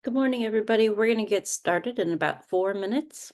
Good morning, everybody. We're going to get started in about 4 minutes.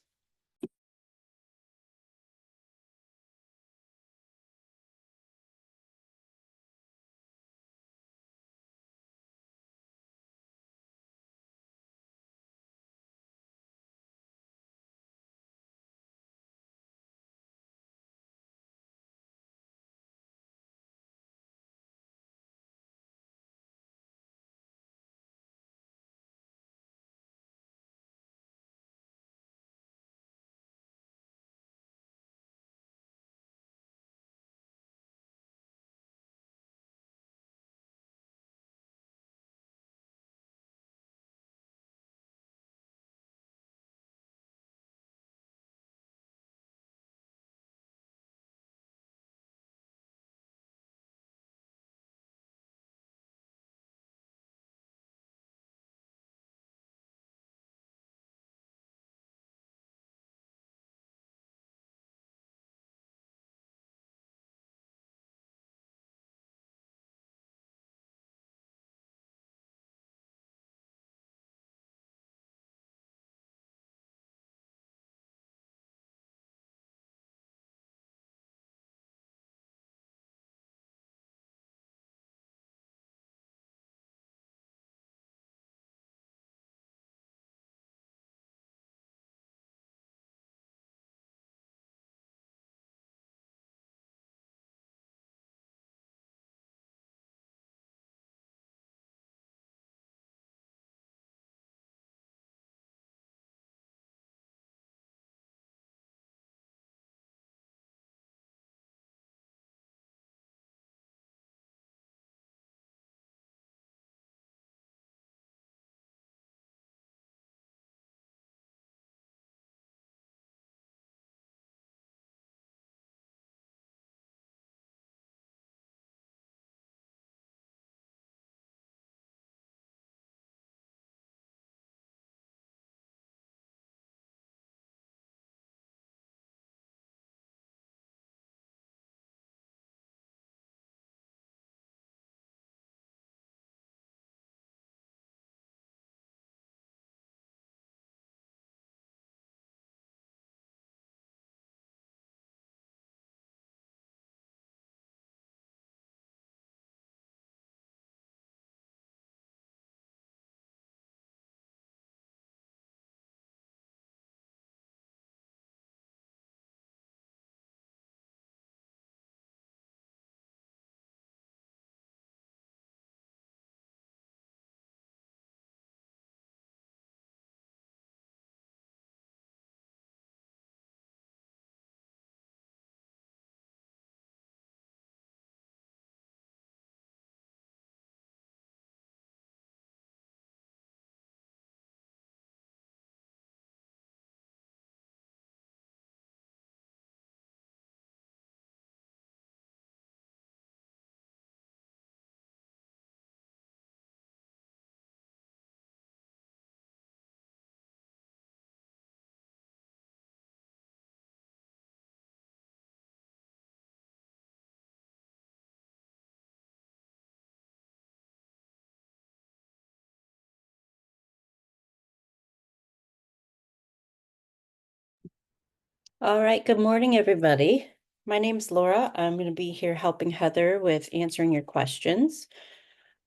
All right. Good morning, everybody. My name's Laura. I'm going to be here helping Heather with answering your questions.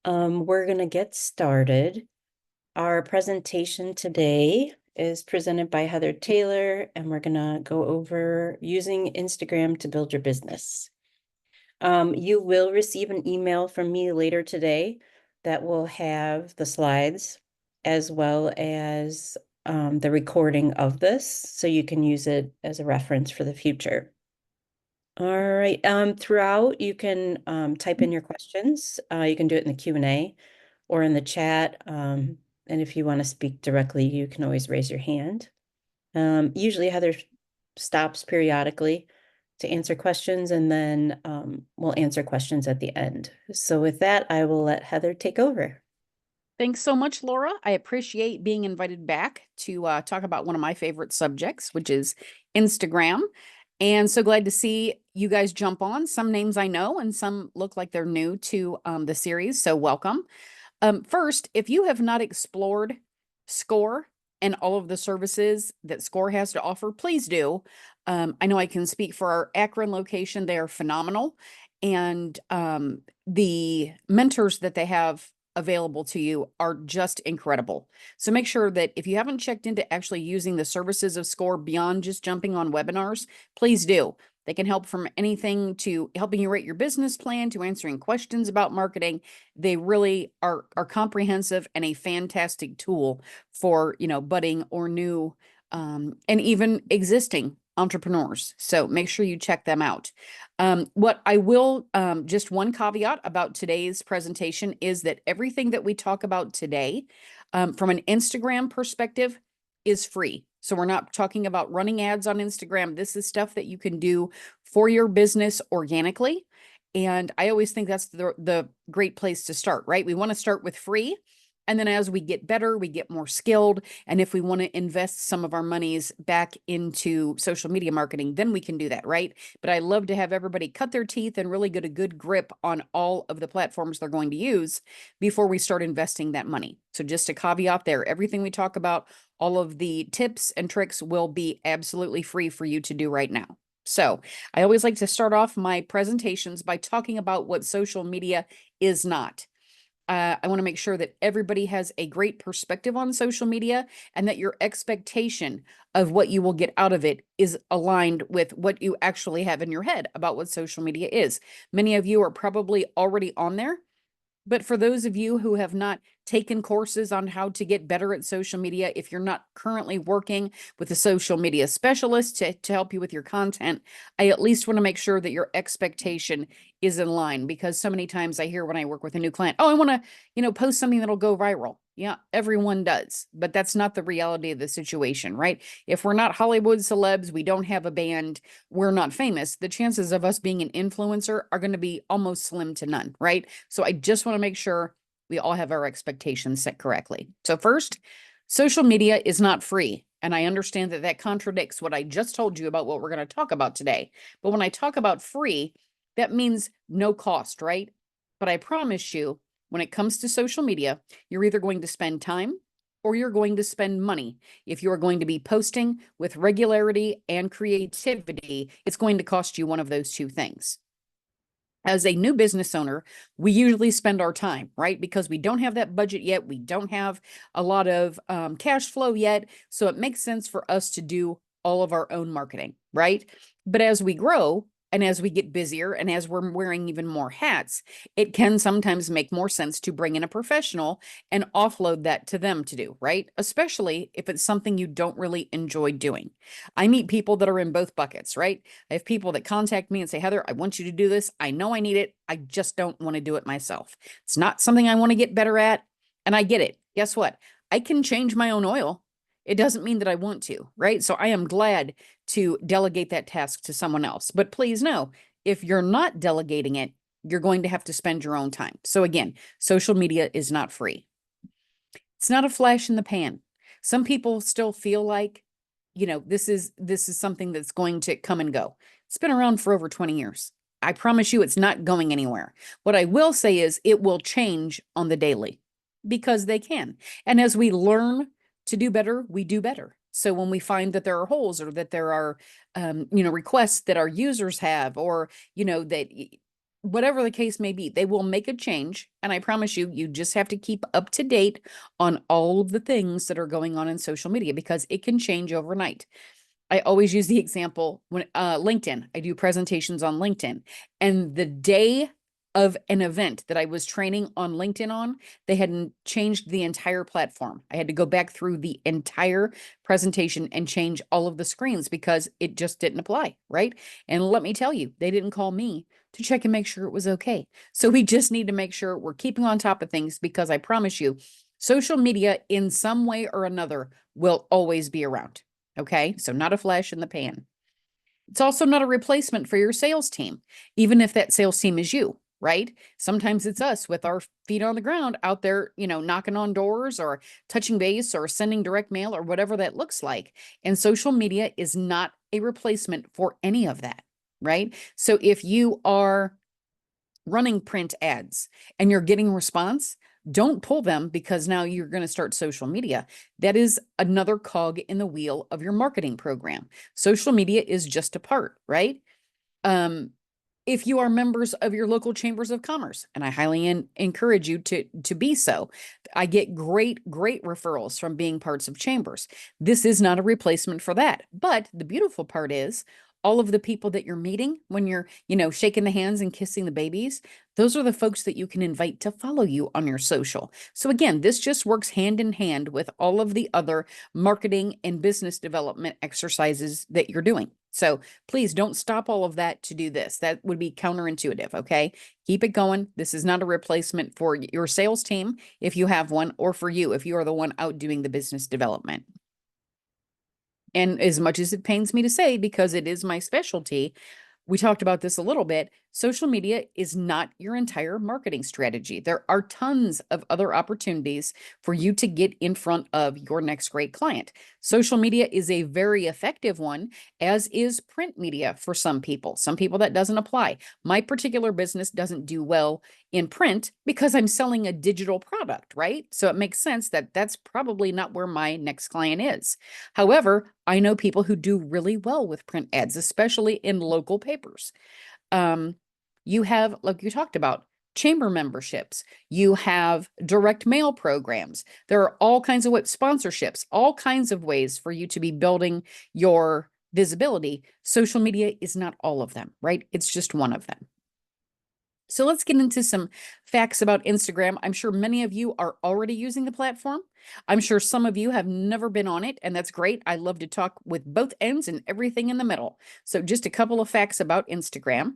We're going to get started. Our presentation today is presented by Heather Taylor, and we're going to go over using Instagram to build your business. You will receive an email from me later today that will have the slides as well as the recording of this, so you can use it as a reference for the future. All right. Throughout, you can type in your questions. You can do it in the Q&A or in the chat. And if you want to speak directly, you can always raise your hand. Usually Heather stops periodically to answer questions, and then we'll answer questions at the end. So with that, I will let Heather take over. Thanks so much, Laura. I appreciate being invited back to talk about one of my favorite subjects, which is Instagram. And so glad to see you guys jump on. Some names I know and some look like they're new to the series, so welcome. First, if you have not explored SCORE and all of the services that SCORE has to offer, please do. I know I can speak for our Akron location. They are phenomenal. And the mentors that they have available to you are just incredible. So make sure that if you haven't checked into actually using the services of SCORE beyond just jumping on webinars, please do. They can help from anything to helping you write your business plan to answering questions about marketing. They really are comprehensive and a fantastic tool for, budding or new and even existing entrepreneurs. So make sure you check them out. What I will, just one caveat about today's presentation is that everything that we talk about today, from an Instagram perspective, is free. So we're not talking about running ads on Instagram. This is stuff that you can do for your business organically. And I always think that's the great place to start, right? We want to start with free. And then as we get better, we get more skilled. And if we want to invest some of our monies back into social media marketing, then we can do that, right? But I love to have everybody cut their teeth and really get a good grip on all of the platforms they're going to use before we start investing that money. So just a caveat there, everything we talk about, all of the tips and tricks will be absolutely free for you to do right now. So I always like to start off my presentations by talking about what social media is not. I want to make sure that everybody has a great perspective on social media and that your expectation of what you will get out of it is aligned with what you actually have in your head about what social media is. Many of you are probably already on there. But for those of you who have not taken courses on how to get better at social media, if you're not currently working with a social media specialist to help you with your content, I at least want to make sure that your expectation is in line, because so many times I hear when I work with a new client, oh, I want to, post something that'll go viral. Yeah, everyone does, but that's not the reality of the situation, right? If we're not Hollywood celebs, we don't have a band, we're not famous, the chances of us being an influencer are going to be almost slim to none, right? So I just want to make sure we all have our expectations set correctly. So first, social media is not free. And I understand that that contradicts what I just told you about what we're going to talk about today. But when I talk about free, that means no cost, right? But I promise you, when it comes to social media, you're either going to spend time or you're going to spend money. If you're going to be posting with regularity and creativity, it's going to cost you one of those two things. As a new business owner, we usually spend our time, right? Because we don't have that budget yet. We don't have a lot of cash flow yet. So it makes sense for us to do all of our own marketing, right? But as we grow, and as we get busier and as we're wearing even more hats, it can sometimes make more sense to bring in a professional and offload that to them to do, right? Especially if it's something you don't really enjoy doing. I meet people that are in both buckets, right? I have people that contact me and say, Heather, I want you to do this. I know I need it. I just don't want to do it myself. It's not something I want to get better at. And I get it. Guess what? I can change my own oil. It doesn't mean that I want to, right? So I am glad to delegate that task to someone else. But please know, if you're not delegating it, you're going to have to spend your own time. So again, social media is not free. It's not a flash in the pan. Some people still feel like, this is something that's going to come and go. It's been around for over 20 years. I promise you it's not going anywhere. What I will say is it will change on the daily, because they can. And as we learn to do better, we do better. So when we find that there are holes, or that there are, requests that our users have, or, that whatever the case may be, they will make a change. And I promise you, you just have to keep up to date on all of the things that are going on in social media, because it can change overnight. I always use the example when LinkedIn, I do presentations on LinkedIn, and the day of an event that I was training on LinkedIn on, they hadn't changed the entire platform. I had to go back through the entire presentation and change all of the screens because it just didn't apply, right? And let me tell you, they didn't call me to check and make sure it was okay. So we just need to make sure we're keeping on top of things, because I promise you, social media in some way or another will always be around. Okay, so not a flash in the pan. It's also not a replacement for your sales team, even if that sales team is you, right? Sometimes it's us with our feet on the ground out there, knocking on doors or touching base or sending direct mail or whatever that looks like. And social media is not a replacement for any of that, right? So if you are running print ads and you're getting response, Don't pull them because now you're going to start social media. That is another cog in the wheel of your marketing program. Social media is just a part, right? Um, if you are members of your local chambers of commerce, and I highly encourage you to be so, I get great referrals from being parts of chambers. This is not a replacement for that. But the beautiful part is all of the people that you're meeting when you're, shaking the hands and kissing the babies, those are the folks that you can invite to follow you on your social. So again, this just works hand in hand with all of the other marketing and business development exercises that you're doing. So please don't stop all of that to do this. That would be counterintuitive. Okay. Keep it going. This is not a replacement for your sales team if you have one, or for you if you are the one out doing the business development. And as much as it pains me to say, because it is my specialty, we talked about this a little bit. Social media is not your entire marketing strategy. There are tons of other opportunities for you to get in front of your next great client. Social media is a very effective one, as is print media for some people. Some people that doesn't apply. My particular business doesn't do well in print because I'm selling a digital product, right? So it makes sense that that's probably not where my next client is. However, I know people who do really well with print ads, especially in local papers. Um, you have, like you talked about, chamber memberships. You have direct mail programs. There are all kinds of sponsorships, all kinds of ways for you to be building your visibility. Social media is not all of them, right? It's just one of them. So let's get into some facts about Instagram. I'm sure many of you are already using the platform. I'm sure some of you have never been on it, and that's great. I love to talk with both ends and everything in the middle. So just a couple of facts about Instagram.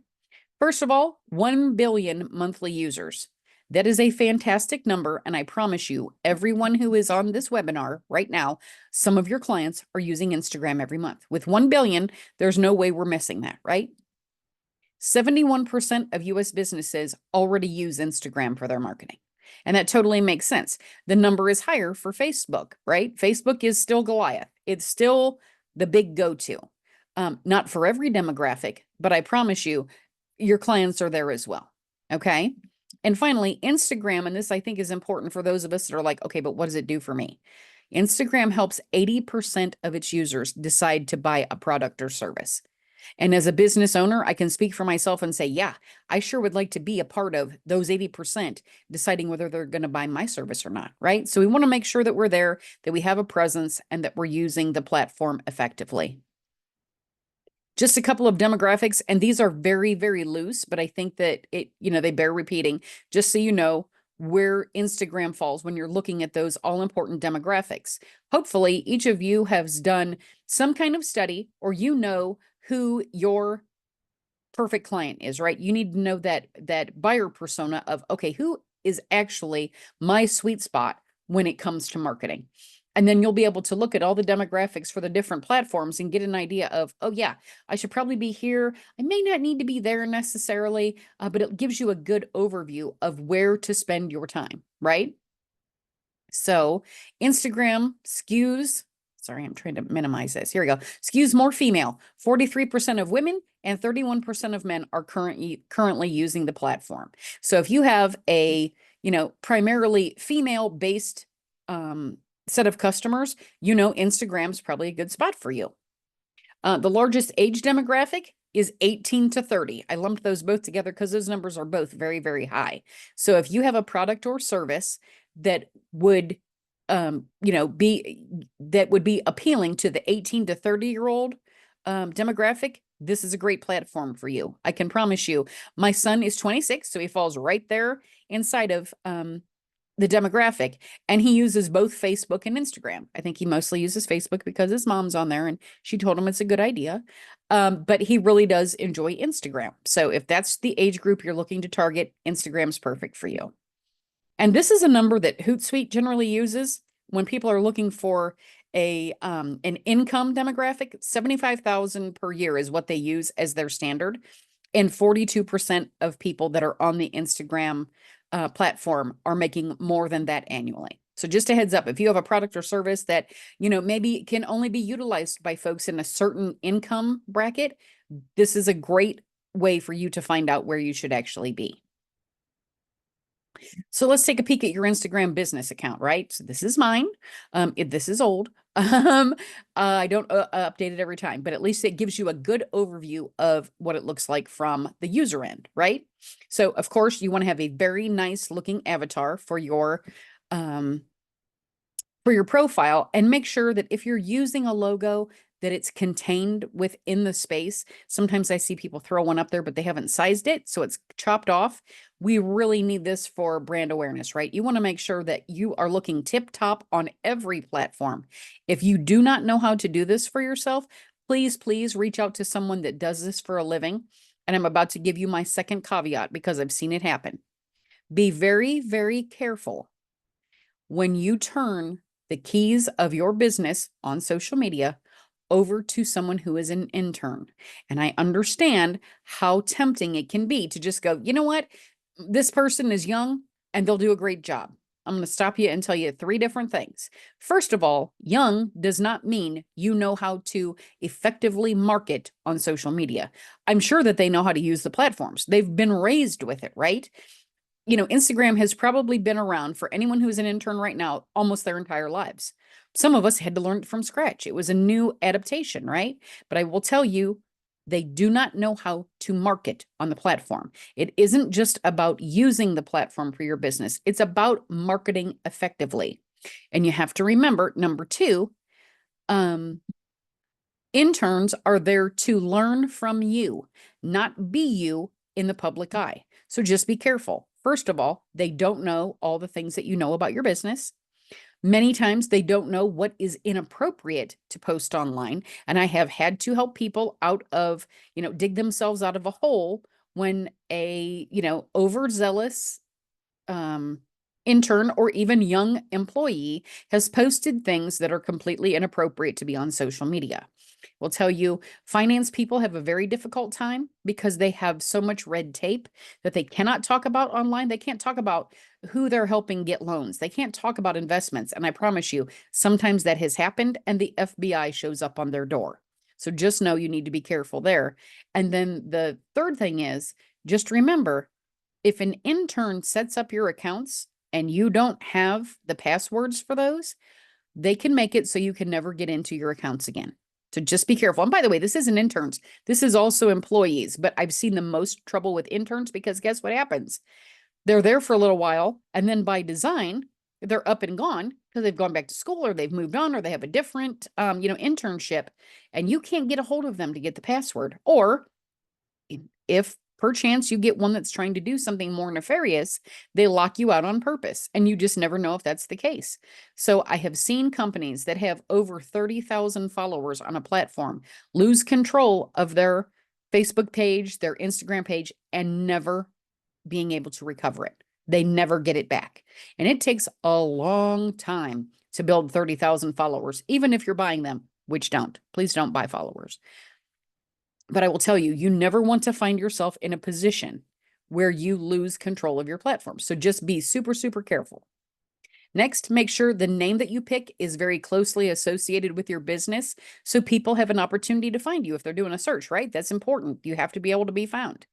First of all, 1 billion monthly users. That is a fantastic number, and I promise you, everyone who is on this webinar right now, some of your clients are using Instagram every month. With 1 billion, there's no way we're missing that, right? 71% of US businesses already use Instagram for their marketing. And that totally makes sense. The number is higher for Facebook, right? Facebook is still Goliath. It's still the big go-to. Not for every demographic, but I promise you, your clients are there as well. Okay. And finally, Instagram, and this I think is important for those of us that are like, okay, but what does it do for me? Instagram helps 80% of its users decide to buy a product or service. And as a business owner, I can speak for myself and say, yeah, I sure would like to be a part of those 80% deciding whether they're going to buy my service or not, right? So we want to make sure that we're there, that we have a presence, and that we're using the platform effectively. Just a couple of demographics, and these are very loose, but I think that they bear repeating, just so you know where Instagram falls when you're looking at those all important demographics. Hopefully, each of you has done some kind of study, or who your perfect client is, right? You need to know that buyer persona of, okay, who is actually my sweet spot when it comes to marketing. And then you'll be able to look at all the demographics for the different platforms and get an idea of, oh yeah, I should probably be here. I may not need to be there necessarily, but it gives you a good overview of where to spend your time, right? So Instagram skews, sorry, I'm trying to minimize this. Here we go. Skews more female. 43% of women and 31% of men are currently using the platform. So if you have a, primarily female-based set of customers, Instagram's probably a good spot for you. The largest age demographic is 18 to 30. I lumped those both together because those numbers are both very high. So if you have a product or service that would be appealing to the 18 to 30-year-old demographic, this is a great platform for you. I can promise you, my son is 26, so he falls right there inside of the demographic, and he uses both Facebook and Instagram. I think he mostly uses Facebook because his mom's on there and she told him it's a good idea. But he really does enjoy Instagram. So if that's the age group you're looking to target, Instagram's perfect for you. And this is a number that Hootsuite generally uses when people are looking for an income demographic. 75,000 per year is what they use as their standard. And 42% of people that are on the Instagram platform are making more than that annually. So just a heads up, if you have a product or service that, maybe can only be utilized by folks in a certain income bracket, this is a great way for you to find out where you should actually be. So let's take a peek at your Instagram business account, right? So this is mine. This is old. I don't update it every time, but at least it gives you a good overview of what it looks like from the user end, right? So of course you want to have a very nice looking avatar um, for your profile, and make sure that if you're using a logo, that it's contained within the space. Sometimes I see people throw one up there, but they haven't sized it, so it's chopped off. We really need this for brand awareness, right? You want to make sure that you are looking tip top on every platform. If you do not know how to do this for yourself, please reach out to someone that does this for a living. And I'm about to give you my second caveat because I've seen it happen. Be very careful when you turn the keys of your business on social media over to someone who is an intern. And I understand how tempting it can be to just go, you know what? This person is young and they'll do a great job. I'm going to stop you and tell you three different things. First of all, young does not mean you know how to effectively market on social media. I'm sure that they know how to use the platforms. They've been raised with it, right? Instagram has probably been around for anyone who's an intern right now almost their entire lives. Some of us had to learn it from scratch. It was a new adaptation, right? But I will tell you, they do not know how to market on the platform. It isn't just about using the platform for your business, it's about marketing effectively. And you have to remember, number two, um, interns are there to learn from you, not be you in the public eye. So just be careful. First of all, they don't know all the things that you know about your business. Many times they don't know what is inappropriate to post online. And I have had to help people dig themselves out of a hole when a overzealous um, intern or even young employee has posted things that are completely inappropriate to be on social media. Will tell you finance people have a very difficult time because they have so much red tape that they cannot talk about online. They can't talk about who they're helping get loans. They can't talk about investments. And I promise you, sometimes that has happened and the FBI shows up on their door. So just know you need to be careful there. And then the third thing is just remember, if an intern sets up your accounts and you don't have the passwords for those, they can make it so you can never get into your accounts again. So just be careful. And by the way, this isn't interns. This is also employees, but I've seen the most trouble with interns because guess what happens? They're there for a little while, and then by design, they're up and gone because they've gone back to school or they've moved on or they have a different internship, and you can't get a hold of them to get the password. Or if perchance you get one that's trying to do something more nefarious, they lock you out on purpose, and you just never know if that's the case. So I have seen companies that have over 30,000 followers on a platform lose control of their Facebook page, their Instagram page, and never being able to recover it. They never get it back. And it takes a long time to build 30,000 followers, even if you're buying them, which don't. Please don't buy followers. But I will tell you, you never want to find yourself in a position where you lose control of your platform. So just be super careful. Next, make sure the name that you pick is very closely associated with your business so people have an opportunity to find you if they're doing a search, right? That's important. You have to be able to be found.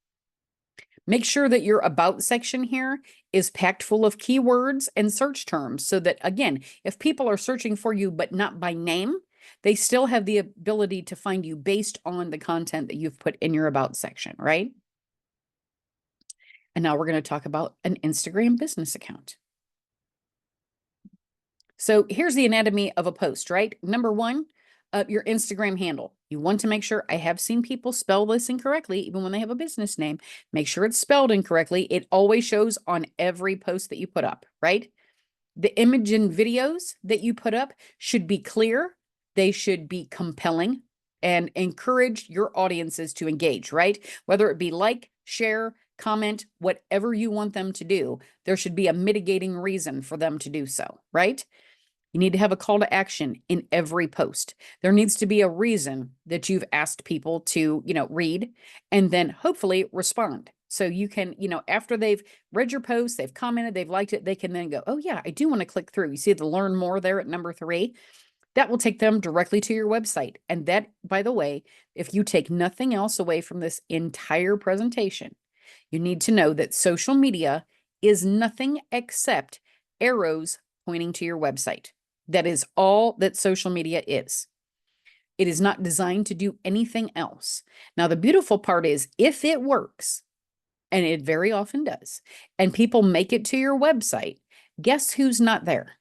Make sure that your about section here is packed full of keywords and search terms so that, again, if people are searching for you but not by name, they still have the ability to find you based on the content that you've put in your about section, right? And now we're going to talk about an Instagram business account. So here's the anatomy of a post, right? Number one, your Instagram handle. You want to make sure, I have seen people spell this incorrectly, even when they have a business name. Make sure it's spelled incorrectly. It always shows on every post that you put up, right? The image and videos that you put up should be clear. They should be compelling and encourage your audiences to engage, right? Whether it be like, share, comment, whatever you want them to do, there should be a mitigating reason for them to do so, right? You need to have a call to action in every post. There needs to be a reason that you've asked people to, read and then hopefully respond. So you can, after they've read your post, they've commented, they've liked it, they can then go, oh yeah, I do want to click through. You see the learn more there at number 3. That will take them directly to your website. And that, by the way, if you take nothing else away from this entire presentation, you need to know that social media is nothing except arrows pointing to your website. That is all that social media is. It is not designed to do anything else. Now, the beautiful part is if it works, and it very often does, and people make it to your website, guess who's not there?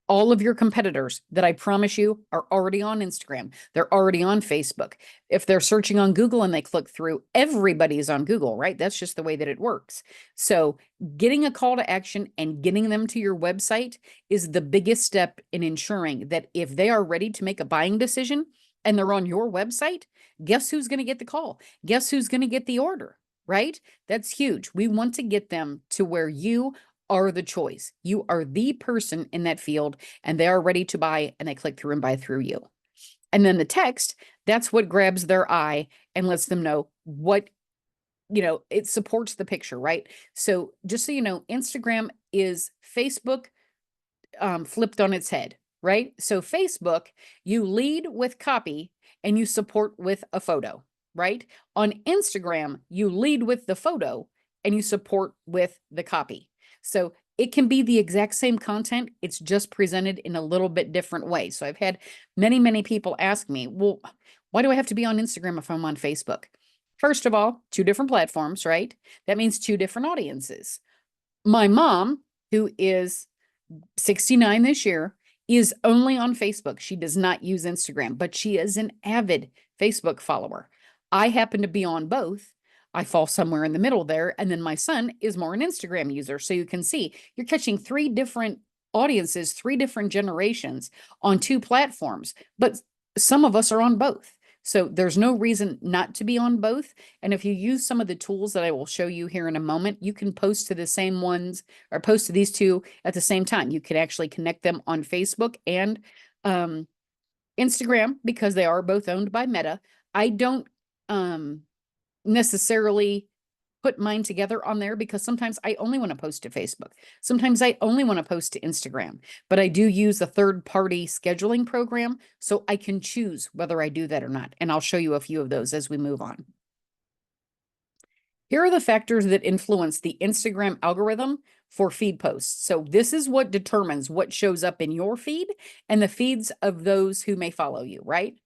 All of your competitors that I promise you are already on Instagram. They're already on Facebook. If they're searching on Google and they click through, everybody's on Google, right? That's just the way that it works. So getting a call to action and getting them to your website is the biggest step in ensuring that if they are ready to make a buying decision and they're on your website, guess who's going to get the call? Guess who's going to get the order, right? That's huge. We want to get them to where you are the choice. You are the person in that field and they are ready to buy and they click through and buy through you. And then the text, that's what grabs their eye and lets them know what, it supports the picture, right? So just so you know, Instagram is Facebook flipped on its head, right? So Facebook, you lead with copy and you support with a photo, right? On Instagram, you lead with the photo and you support with the copy. So it can be the exact same content. It's just presented in a little bit different way. So I've had many, many people ask me, well, why do I have to be on Instagram if I'm on Facebook? First of all, two different platforms, right? That means two different audiences. My mom, who is 69 this year, is only on Facebook. She does not use Instagram, but she is an avid Facebook follower. I happen to be on both. I fall somewhere in the middle there. And then my son is more an Instagram user. So you can see you're catching three different audiences, three different generations on two platforms, but some of us are on both. So there's no reason not to be on both. And if you use some of the tools that I will show you here in a moment, you can post to the same ones or post to these two at the same time. You could actually connect them on Facebook and Instagram because they are both owned by Meta. I don't necessarily put mine together on there because sometimes I only want to post to Facebook. Sometimes I only want to post to Instagram, but I do use a third-party scheduling program so I can choose whether I do that or not. And I'll show you a few of those as we move on. Here are the factors that influence the Instagram algorithm for feed posts. So this is what determines what shows up in your feed and the feeds of those who may follow you, right?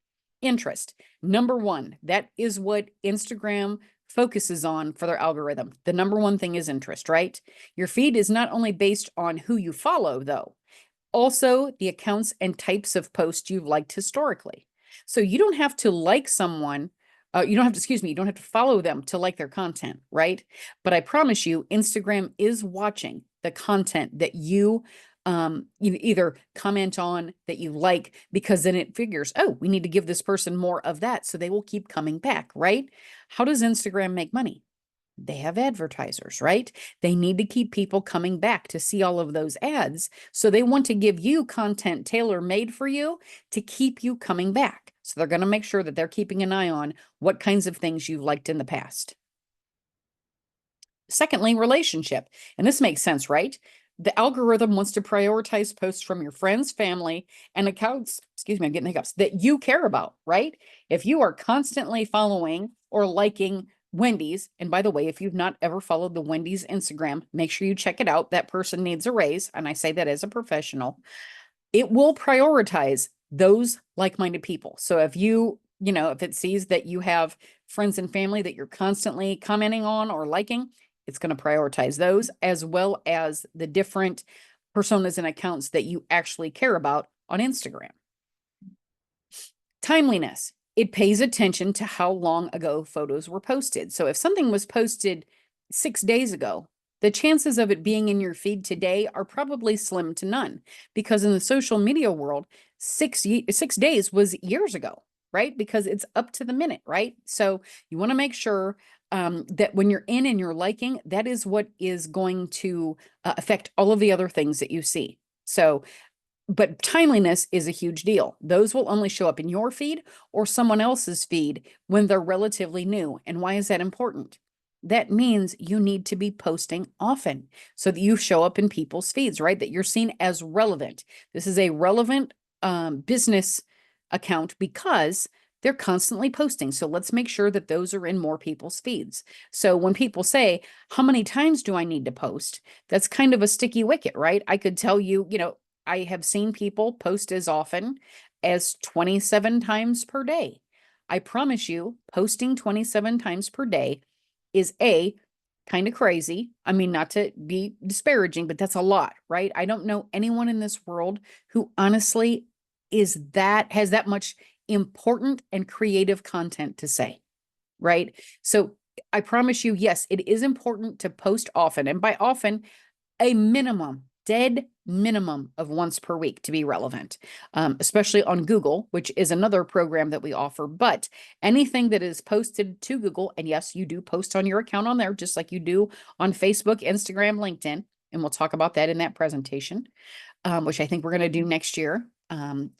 Interest. Number one, that is what Instagram focuses on for their algorithm. The number one thing is interest, right? Your feed is not only based on who you follow, though, also the accounts and types of posts you've liked historically. So you don't have to like someone. You don't have to, excuse me, you don't have to follow them to like their content, right? But I promise you, Instagram is watching the content that you either comment on that you like, because then it figures, oh, we need to give this person more of that. So they will keep coming back, right? How does Instagram make money? They have advertisers, right? They need to keep people coming back to see all of those ads. So they want to give you content tailor-made for you to keep you coming back. So they're going to make sure that they're keeping an eye on what kinds of things you've liked in the past. Secondly, relationship. And this makes sense, right? The algorithm wants to prioritize posts from your friends, family, and accounts, excuse me, I'm getting hiccups, that you care about, right? If you are constantly following or liking Wendy's, and by the way, if you've not ever followed the Wendy's Instagram, make sure you check it out. That person needs a raise. And I say that as a professional. It will prioritize those like-minded people. So if if it sees that you have friends and family that you're constantly commenting on or liking, it's going to prioritize those as well as the different personas and accounts that you actually care about on Instagram. Timeliness. It pays attention to how long ago photos were posted. So if something was posted 6 days ago, the chances of it being in your feed today are probably slim to none, because in the social media world, 6 days was years ago, right? Because it's up to the minute, right? So you want to make sure that when you're in and you're liking, that is what is going to affect all of the other things that you see. So, but timeliness is a huge deal. Those will only show up in your feed or someone else's feed when they're relatively new. And why is that important? That means you need to be posting often so that you show up in people's feeds, right? That you're seen as relevant. This is a relevant business account because they're constantly posting. So let's make sure that those are in more people's feeds. So when people say, how many times do I need to post? That's kind of a sticky wicket, right? I could tell you, I have seen people post as often as 27 times per day. I promise you, posting 27 times per day is kind of crazy. I mean, not to be disparaging, but that's a lot, right? I don't know anyone in this world who honestly has that much important and creative content to say, right? So I promise you, yes, it is important to post often. And by often, a minimum, dead minimum of once per week to be relevant, especially on Google, which is another program that we offer. But anything that is posted to Google, and yes, you do post on your account on there, just like you do on Facebook, Instagram, LinkedIn. And we'll talk about that in that presentation, which I think we're going to do next year.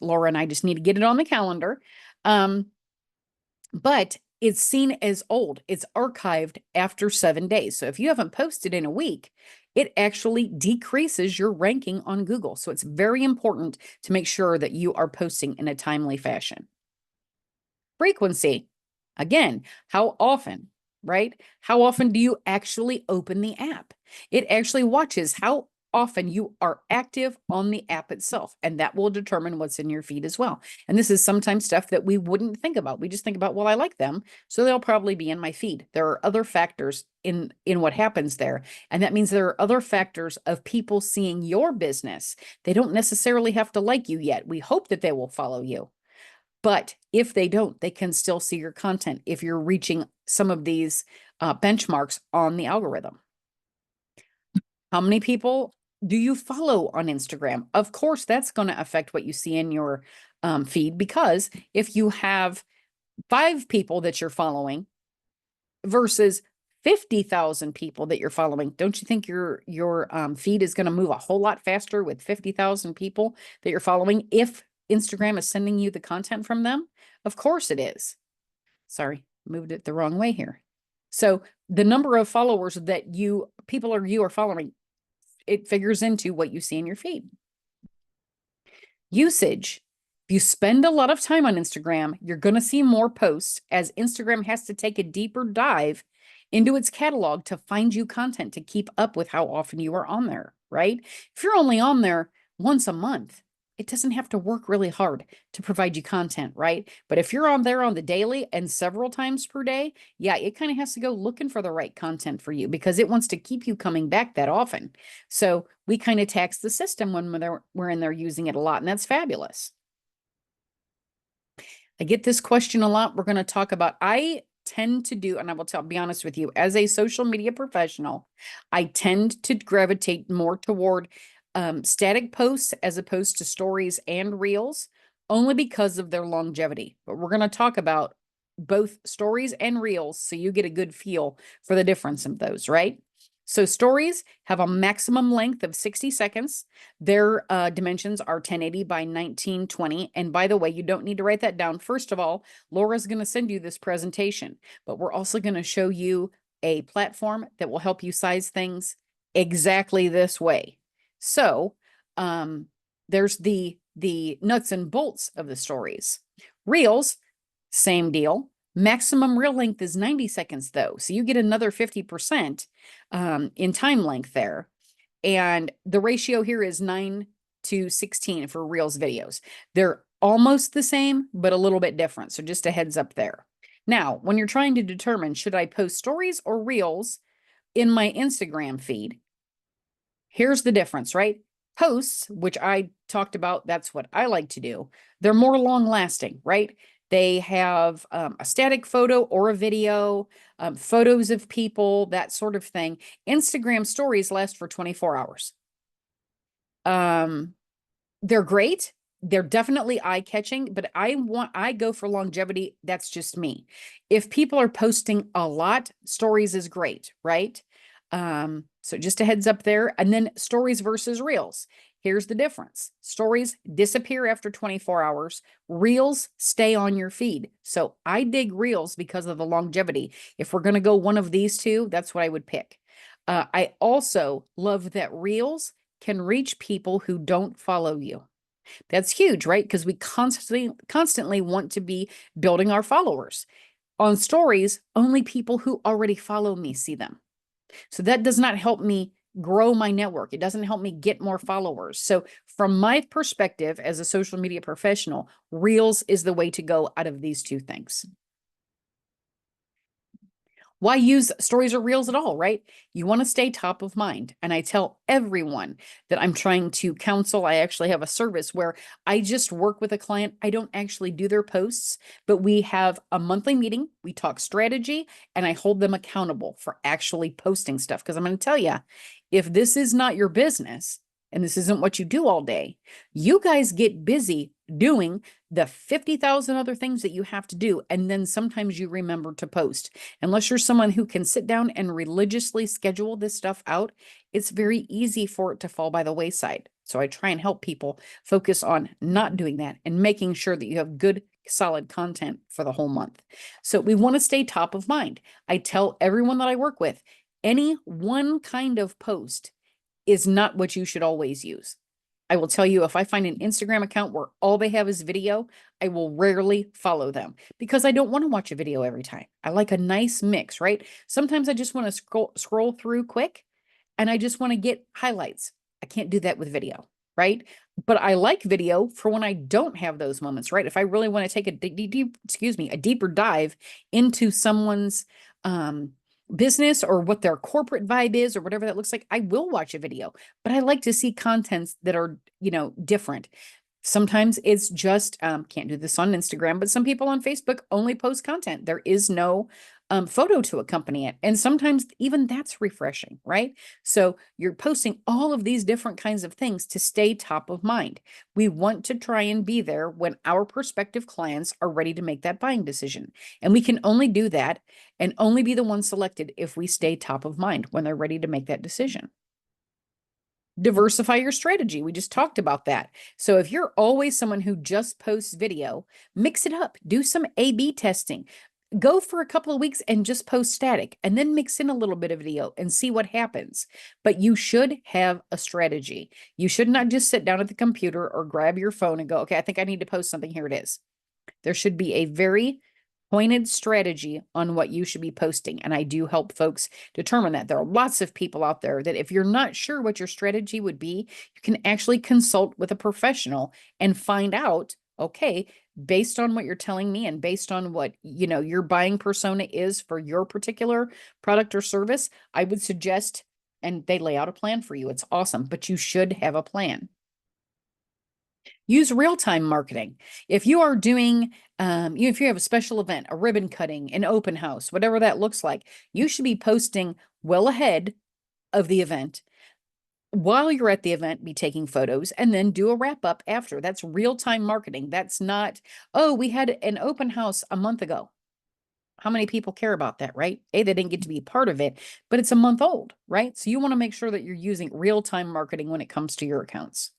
Laura and I just need to get it on the calendar. But it's seen as old. It's archived after 7 days. So if you haven't posted in a week, it actually decreases your ranking on Google. So it's very important to make sure that you are posting in a timely fashion. Frequency, again, how often, right? How often do you actually open the app? It actually watches how often you are active on the app itself, and that will determine what's in your feed as well. And this is sometimes stuff that we wouldn't think about. We just think about, well, I like them, so they'll probably be in my feed. There are other factors in what happens there, and that means there are other factors of people seeing your business. They don't necessarily have to like you yet. We hope that they will follow you. But if they don't, they can still see your content if you're reaching some of these benchmarks on the algorithm. How many people do you follow on Instagram? Of course, that's going to affect what you see in your feed, because if you have 5 people that you're following versus 50,000 people that you're following, don't you think your feed is going to move a whole lot faster with 50,000 people that you're following if Instagram is sending you the content from them? Of course it is. Sorry, moved it the wrong way here. So the number of followers that you are following, it figures into what you see in your feed. Usage. If you spend a lot of time on Instagram, you're going to see more posts, as Instagram has to take a deeper dive into its catalog to find you content to keep up with how often you are on there, right? If you're only on there once a month, it doesn't have to work really hard to provide you content, right? But if you're on there on the daily and several times per day, yeah, it kind of has to go looking for the right content for you, because it wants to keep you coming back that often. So we kind of tax the system when we're in there using it a lot, and that's fabulous. I get this question a lot. We're going to talk about, I tend to do, and I will be honest with you, as a social media professional, I tend to gravitate more toward static posts as opposed to stories and reels, only because of their longevity. But we're going to talk about both stories and reels so you get a good feel for the difference in those, right? So stories have a maximum length of 60 seconds. Their dimensions are 1080 by 1920. And by the way, you don't need to write that down. First of all, Laura's going to send you this presentation, but we're also going to show you a platform that will help you size things exactly this way. So there's the nuts and bolts of the stories. Reels, same deal. Maximum reel length is 90 seconds though. So you get another 50% in time length there. And the ratio here is 9:16 for Reels videos. They're almost the same, but a little bit different. So just a heads up there. Now, when you're trying to determine, should I post stories or Reels in my Instagram feed? Here's the difference, right? Posts, which I talked about, that's what I like to do. They're more long lasting, right? They have a static photo or a video, photos of people, that sort of thing. Instagram stories last for 24 hours. They're great. They're definitely eye-catching, but I go for longevity. That's just me. If people are posting a lot, stories is great, right? So just a heads up there. And then stories versus reels. Here's the difference. Stories disappear after 24 hours. Reels stay on your feed. So I dig reels because of the longevity. If we're going to go one of these two, that's what I would pick. I also love that reels can reach people who don't follow you. That's huge, right? Because we constantly want to be building our followers. On stories, only people who already follow me see them. So that does not help me grow my network. It doesn't help me get more followers. So, from my perspective as a social media professional, Reels is the way to go out of these two things. Why use stories or reels at all, right? You want to stay top of mind. And I tell everyone that I'm trying to counsel. I actually have a service where I just work with a client. I don't actually do their posts, but we have a monthly meeting. We talk strategy and I hold them accountable for actually posting stuff. Because I'm going to tell you, if this is not your business and this isn't what you do all day, you guys get busy doing the 50,000 other things that you have to do. And then sometimes you remember to post. Unless you're someone who can sit down and religiously schedule this stuff out, it's very easy for it to fall by the wayside. So I try and help people focus on not doing that and making sure that you have good, solid content for the whole month. So we want to stay top of mind. I tell everyone that I work with, any one kind of post is not what you should always use. I will tell you, if I find an Instagram account where all they have is video, I will rarely follow them because I don't want to watch a video every time. I like a nice mix, right? Sometimes I just want to scroll through quick and I just want to get highlights. I can't do that with video, right? But I like video for when I don't have those moments, right? If I really want to take a deeper dive into someone's business or what their corporate vibe is or whatever that looks like, I will watch a video. But I like to see contents that are, different. Sometimes it's just can't do this on Instagram, but some people on Facebook only post content. There is no photo to accompany it. And sometimes even that's refreshing, right? So you're posting all of these different kinds of things to stay top of mind. We want to try and be there when our prospective clients are ready to make that buying decision. And we can only do that and only be the one selected if we stay top of mind when they're ready to make that decision. Diversify your strategy. We just talked about that. So if you're always someone who just posts video, mix it up, do some A/B testing. Go for a couple of weeks and just post static and then mix in a little bit of video and see what happens. But you should have a strategy. You should not just sit down at the computer or grab your phone and go, okay, I think I need to post something. Here it is. There should be a very pointed strategy on what you should be posting. And I do help folks determine that. There are lots of people out there that if you're not sure what your strategy would be, you can actually consult with a professional and find out, okay, based on what you're telling me and based on what, your buying persona is for your particular product or service, I would suggest, and they lay out a plan for you. It's awesome, but you should have a plan. Use real-time marketing. If you are doing, if you have a special event, a ribbon cutting, an open house, whatever that looks like, you should be posting well ahead of the event. While you're at the event, be taking photos and then do a wrap up after. That's real-time marketing. That's not, oh, we had an open house a month ago. How many people care about that, right? They didn't get to be part of it, but it's a month old, right? So you want to make sure that you're using real-time marketing when it comes to your accounts.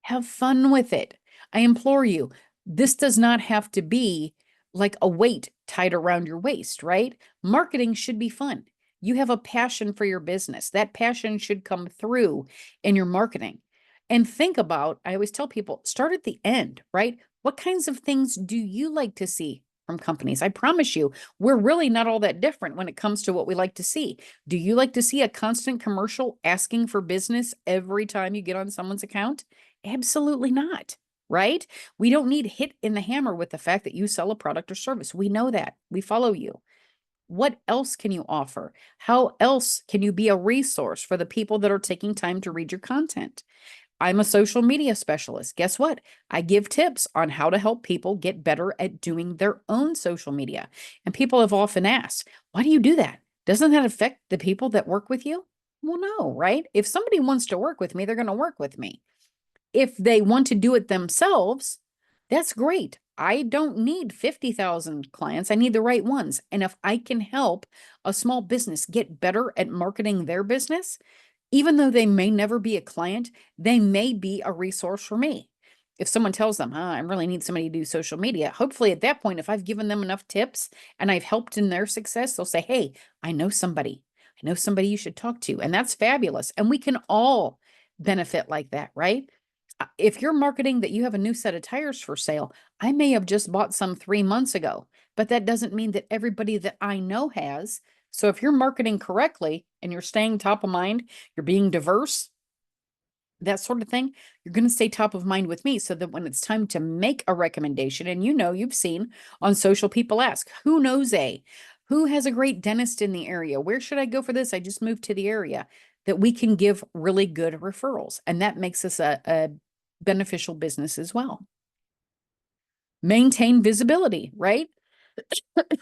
Have fun with it. I implore you. This does not have to be like a weight tied around your waist, right? Marketing should be fun. You have a passion for your business. That passion should come through in your marketing. And think about, I always tell people, start at the end, right? What kinds of things do you like to see from companies? I promise you, we're really not all that different when it comes to what we like to see. Do you like to see a constant commercial asking for business every time you get on someone's account? Absolutely not, right? We don't need hit in the hammer with the fact that you sell a product or service. We know that. We follow you. What else can you offer? How else can you be a resource for the people that are taking time to read your content? I'm a social media specialist. Guess what? I give tips on how to help people get better at doing their own social media. And people have often asked, why do you do that? Doesn't that affect the people that work with you? Well, no, right? If somebody wants to work with me, they're going to work with me. If they want to do it themselves, that's great. I don't need 50,000 clients. I need the right ones. And if I can help a small business get better at marketing their business, even though they may never be a client, they may be a resource for me. If someone tells them, I really need somebody to do social media, hopefully at that point, if I've given them enough tips and I've helped in their success, they'll say, hey, I know somebody. I know somebody you should talk to. And that's fabulous. And we can all benefit like that, right? If you're marketing that you have a new set of tires for sale, I may have just bought some 3 months ago, but that doesn't mean that everybody that I know has. So if you're marketing correctly and you're staying top of mind, you're being diverse, that sort of thing, you're going to stay top of mind with me so that when it's time to make a recommendation, and you've seen on social, people ask, who knows who has a great dentist in the area? Where should I go for this? I just moved to the area. That we can give really good referrals. And that makes us a beneficial business as well. Maintain visibility, right?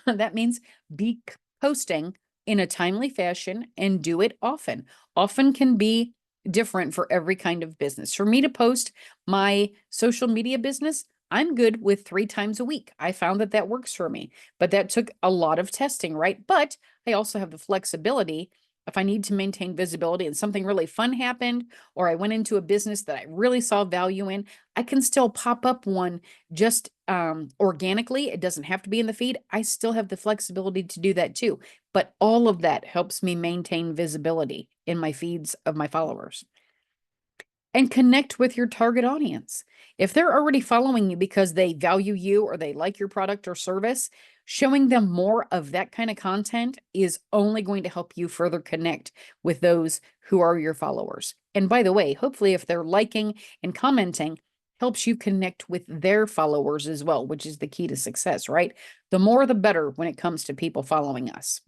That means be posting in a timely fashion and do it often. Often can be different for every kind of business. For me to post my social media business, I'm good with 3 times a week. I found that that works for me, but that took a lot of testing, right? But I also have the flexibility if I need to maintain visibility and something really fun happened, or I went into a business that I really saw value in, I can still pop up one just organically. It doesn't have to be in the feed. I still have the flexibility to do that too. But all of that helps me maintain visibility in my feeds of my followers. And connect with your target audience. If they're already following you because they value you or they like your product or service, showing them more of that kind of content is only going to help you further connect with those who are your followers. And by the way, hopefully, if they're liking and commenting, helps you connect with their followers as well, which is the key to success, right? The more, the better when it comes to people following us.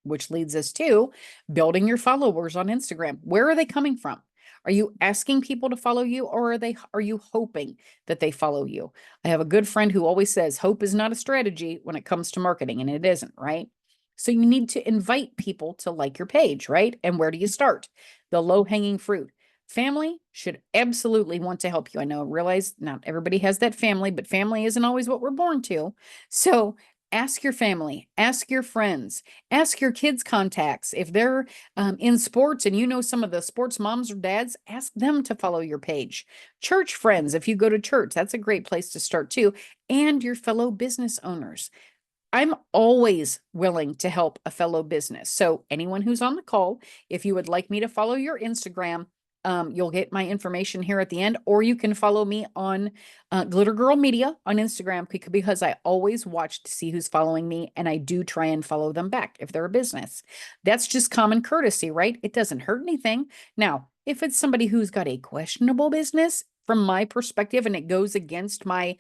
Which leads us to building your followers on Instagram. Where are they coming from? Are you asking people to follow you, or are you hoping that they follow you? I have a good friend who always says hope is not a strategy when it comes to marketing, and it isn't, right? So you need to invite people to like your page, right? And where do you start? The low-hanging fruit. Family should absolutely want to help you. I know, realize not everybody has that family, but family isn't always what we're born to. So ask your family, ask your friends, ask your kids' contacts. If they're in sports and you know some of the sports moms or dads, ask them to follow your page. Church friends, if you go to church, that's a great place to start too. And your fellow business owners. I'm always willing to help a fellow business. So anyone who's on the call, if you would like me to follow your Instagram, you'll get my information here at the end, or you can follow me on Glitter Girl Media on Instagram because I always watch to see who's following me, and I do try and follow them back if they're a business. That's just common courtesy, right? It doesn't hurt anything. Now, if it's somebody who's got a questionable business from my perspective and it goes against my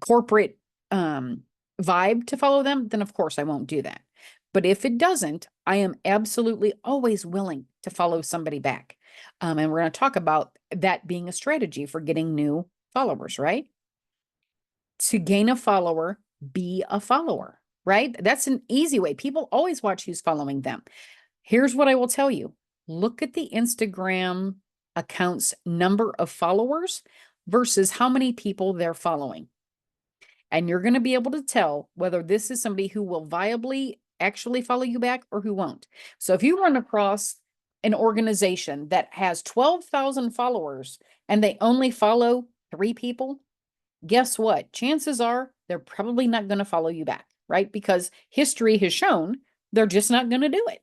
corporate vibe to follow them, then of course I won't do that. But if it doesn't, I am absolutely always willing to follow somebody back. And we're going to talk about that being a strategy for getting new followers, right? To gain a follower, be a follower, right? That's an easy way. People always watch who's following them. Here's what I will tell you. Look at the Instagram account's number of followers versus how many people they're following. And you're going to be able to tell whether this is somebody who will viably actually follow you back or who won't. So if you run across an organization that has 12,000 followers and they only follow 3 people, guess what? Chances are they're probably not going to follow you back, right? Because history has shown they're just not going to do it,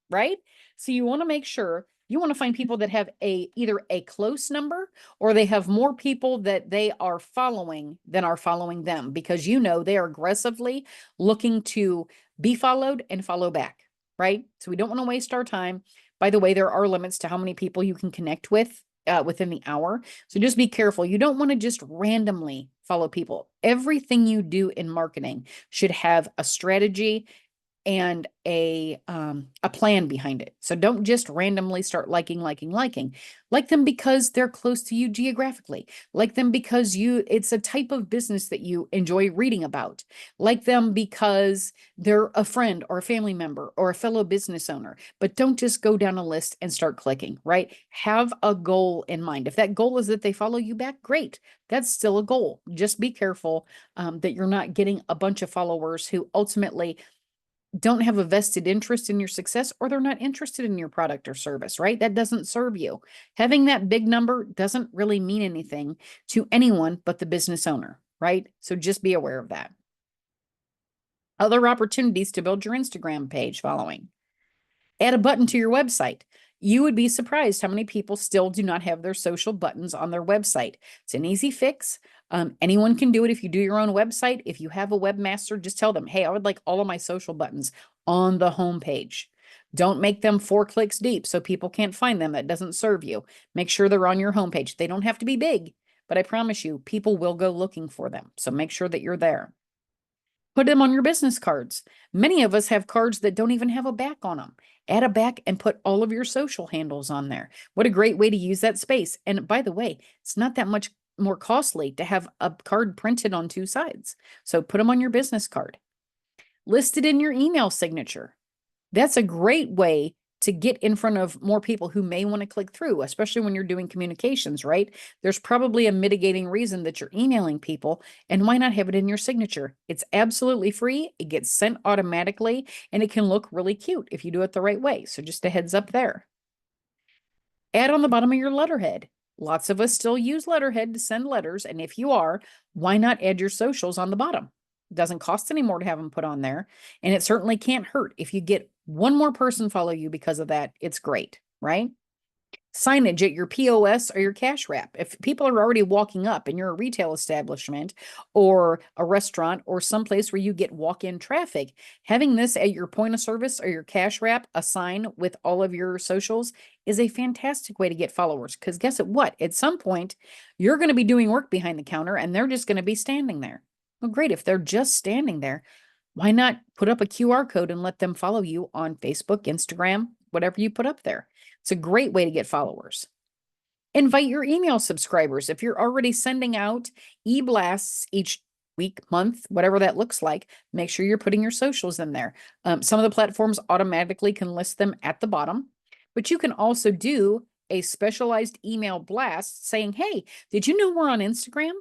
right? So you want to make sure you want to find people that have either a close number or they have more people that they are following than are following them, because they are aggressively looking to be followed and follow back, right? So we don't want to waste our time. By the way, there are limits to how many people you can connect with within the hour. So just be careful. You don't want to just randomly follow people. Everything you do in marketing should have a strategy and a plan behind it. So don't just randomly start liking. Like them because they're close to you geographically. Like them because it's a type of business that you enjoy reading about. Like them because they're a friend or a family member or a fellow business owner. But don't just go down a list and start clicking, right? Have a goal in mind. If that goal is that they follow you back, great. That's still a goal. Just be careful that you're not getting a bunch of followers who ultimately don't have a vested interest in your success, or they're not interested in your product or service, right? That doesn't serve you. Having that big number doesn't really mean anything to anyone but the business owner, right? So just be aware of that. Other opportunities to build your Instagram page following. Add a button to your website. You would be surprised how many people still do not have their social buttons on their website. It's an easy fix. Anyone can do it if you do your own website. If you have a webmaster, just tell them, hey, I would like all of my social buttons on the homepage. Don't make them 4 clicks deep so people can't find them. That doesn't serve you. Make sure they're on your homepage. They don't have to be big, but I promise you, people will go looking for them. So make sure that you're there. Put them on your business cards. Many of us have cards that don't even have a back on them. Add a back and put all of your social handles on there. What a great way to use that space. And by the way, it's not that much more costly to have a card printed on 2 sides. So put them on your business card. List it in your email signature. That's a great way to get in front of more people who may want to click through, especially when you're doing communications, right? There's probably a mitigating reason that you're emailing people, and why not have it in your signature? It's absolutely free. It gets sent automatically, and it can look really cute if you do it the right way. So just a heads up there. Add on the bottom of your letterhead. Lots of us still use letterhead to send letters, and if you are, why not add your socials on the bottom? It doesn't cost any more to have them put on there, and it certainly can't hurt. If you get one more person follow you because of that, it's great, right? Signage at your POS or your cash wrap. If people are already walking up and you're a retail establishment or a restaurant or someplace where you get walk-in traffic, having this at your point of service or your cash wrap, a sign with all of your socials, is a fantastic way to get followers. Because guess what? At some point, you're going to be doing work behind the counter and they're just going to be standing there. Well, great. If they're just standing there, why not put up a QR code and let them follow you on Facebook, Instagram, whatever you put up there? It's a great way to get followers. Invite your email subscribers. If you're already sending out e-blasts each week, month, whatever that looks like, make sure you're putting your socials in there. Some of the platforms automatically can list them at the bottom, but you can also do a specialized email blast saying, hey, did you know we're on Instagram?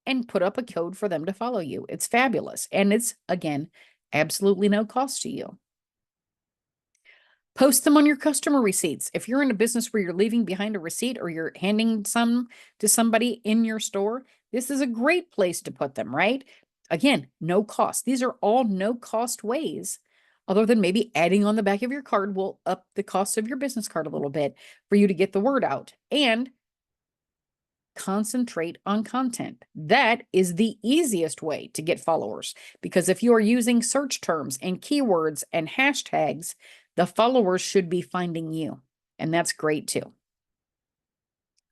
And put up a code for them to follow you. It's fabulous. And it's, again, absolutely no cost to you. Post them on your customer receipts. If you're in a business where you're leaving behind a receipt or you're handing some to somebody in your store, this is a great place to put them, right? Again, no cost. These are all no cost ways, other than maybe adding on the back of your card will up the cost of your business card a little bit for you to get the word out. And concentrate on content. That is the easiest way to get followers, because if you are using search terms and keywords and hashtags, the followers should be finding you. And that's great too.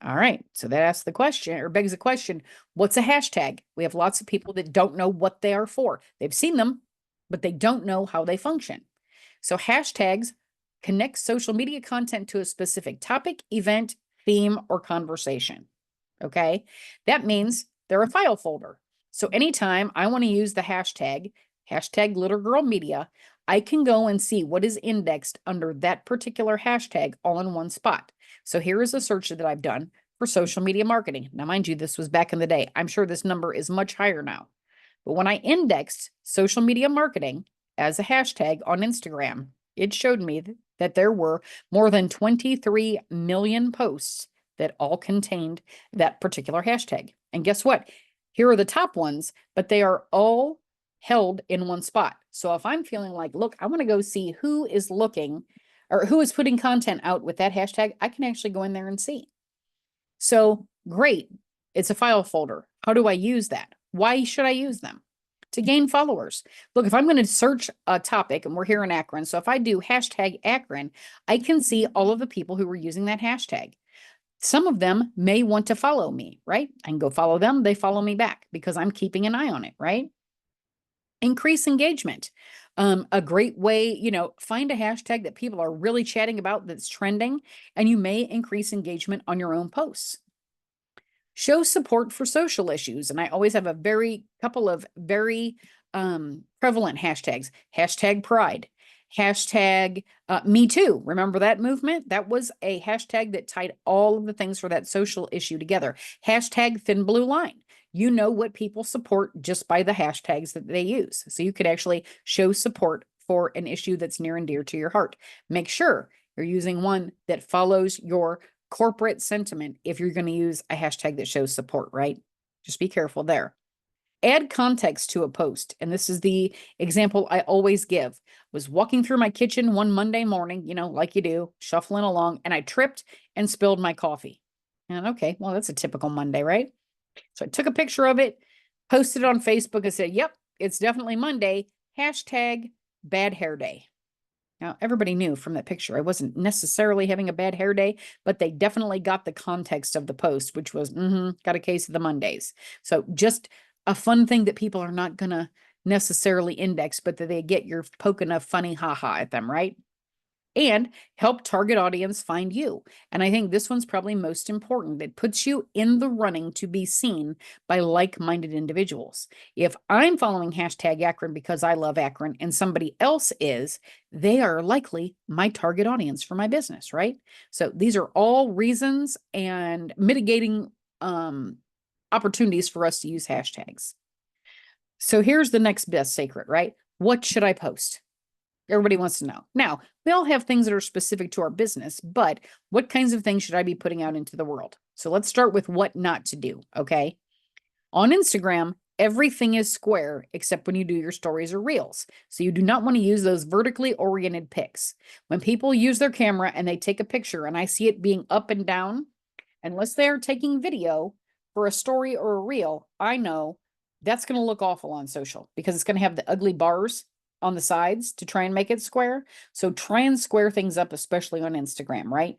All right. So that asks the question, or begs the question, what's a hashtag? We have lots of people that don't know what they are for. They've seen them, but they don't know how they function. So hashtags connect social media content to a specific topic, event, theme, or conversation. Okay. That means they're a file folder. So anytime I want to use the hashtag Little Girl Media, I can go and see what is indexed under that particular hashtag all in one spot. So here is a search that I've done for social media marketing. Now, mind you, this was back in the day. I'm sure this number is much higher now. But when I indexed social media marketing as a hashtag on Instagram, it showed me that there were more than 23 million posts that all contained that particular hashtag. And guess what? Here are the top ones, but they are all held in one spot. So if I'm feeling like, look, I want to go see who is looking or who is putting content out with that hashtag, I can actually go in there and see. So great. It's a file folder. How do I use that? Why should I use them? To gain followers. Look, if I'm going to search a topic, and we're here in Akron, so if I do hashtag Akron, I can see all of the people who were using that hashtag. Some of them may want to follow me, right? I can go follow them. They follow me back because I'm keeping an eye on it, right? Increase engagement. A great way, find a hashtag that people are really chatting about that's trending, and you may increase engagement on your own posts. Show support for social issues. And I always have couple of very prevalent hashtags. Hashtag pride. Hashtag me too. Remember that movement? That was a hashtag that tied all of the things for that social issue together. Hashtag thin blue line. You know what people support just by the hashtags that they use. So you could actually show support for an issue that's near and dear to your heart. Make sure you're using one that follows your corporate sentiment if you're going to use a hashtag that shows support, right? Just be careful there. Add context to a post. And this is the example I always give. Was walking through my kitchen one Monday morning, like you do, shuffling along, and I tripped and spilled my coffee. And okay, well, that's a typical Monday, right? So I took a picture of it, posted it on Facebook and said, yep, it's definitely Monday. Hashtag bad hair day. Now, everybody knew from that picture I wasn't necessarily having a bad hair day, but they definitely got the context of the post, which was, got a case of the Mondays. So just a fun thing that people are not going to necessarily index, but that they get you're poking a funny haha at them, right? And help target audience find you. And I think this one's probably most important. It puts you in the running to be seen by like-minded individuals. If I'm following hashtag Akron because I love Akron and somebody else is, they are likely my target audience for my business, right? So these are all reasons and mitigating opportunities for us to use hashtags. So here's the next best secret, right? What should I post? Everybody wants to know. Now, we all have things that are specific to our business, but what kinds of things should I be putting out into the world? So let's start with what not to do, okay? On Instagram, everything is square except when you do your stories or reels. So you do not want to use those vertically oriented pics. When people use their camera and they take a picture and I see it being up and down, unless they're taking video for a story or a reel, I know that's going to look awful on social because it's going to have the ugly bars on the sides to try and make it square. So try and square things up, especially on Instagram, right?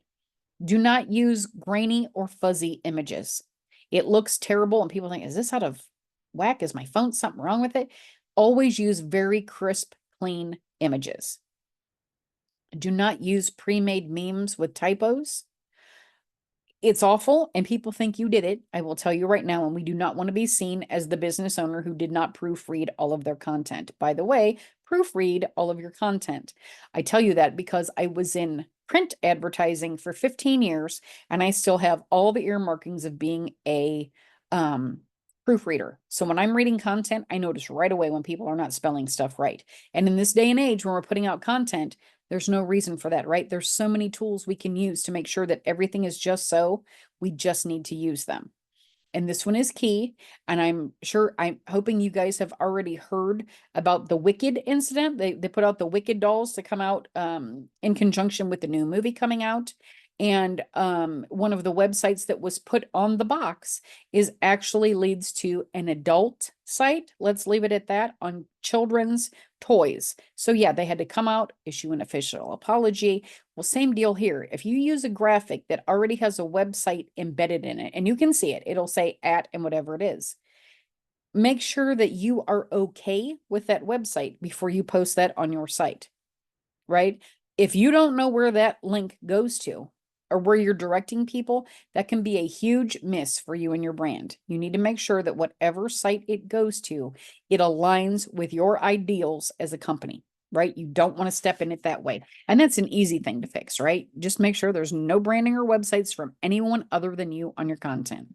Do not use grainy or fuzzy images. It looks terrible and people think, is this out of whack? Is my phone something wrong with it? Always use very crisp, clean images. Do not use pre-made memes with typos. It's awful and people think you did it. I will tell you right now, and we do not want to be seen as the business owner who did not proofread all of their content. By the way, proofread all of your content. I tell you that because I was in print advertising for 15 years and I still have all the earmarkings of being a proofreader. So when I'm reading content, I notice right away when people are not spelling stuff right. And in this day and age, when we're putting out content, there's no reason for that, right? There's so many tools we can use to make sure that everything is just so. We just need to use them. And this one is key. And I'm hoping you guys have already heard about the Wicked incident. They put out the Wicked dolls to come out in conjunction with the new movie coming out. And one of the websites that was put on the box is actually leads to an adult site. Let's leave it at that, on children's toys. So yeah, they had to come out, issue an official apology. Well, same deal here. If you use a graphic that already has a website embedded in it, and you can see it, it'll say at and whatever it is. Make sure that you are okay with that website before you post that on your site, right? If you don't know where that link goes to or where you're directing people, that can be a huge miss for you and your brand. You need to make sure that whatever site it goes to, it aligns with your ideals as a company, right? You don't want to step in it that way. And that's an easy thing to fix, right? Just make sure there's no branding or websites from anyone other than you on your content.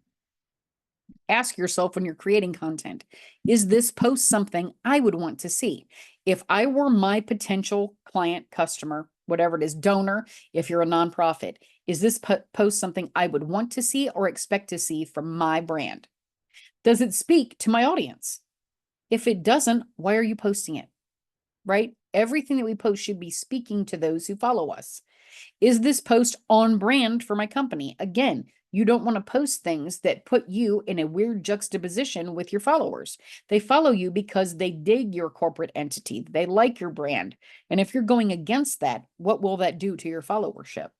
Ask yourself when you're creating content, is this post something I would want to see? If I were my potential client, customer, whatever it is, donor, if you're a nonprofit, is this post something I would want to see or expect to see from my brand? Does it speak to my audience? If it doesn't, why are you posting it? Right? Everything that we post should be speaking to those who follow us. Is this post on brand for my company? Again, you don't want to post things that put you in a weird juxtaposition with your followers. They follow you because they dig your corporate entity. They like your brand. And if you're going against that, what will that do to your followership?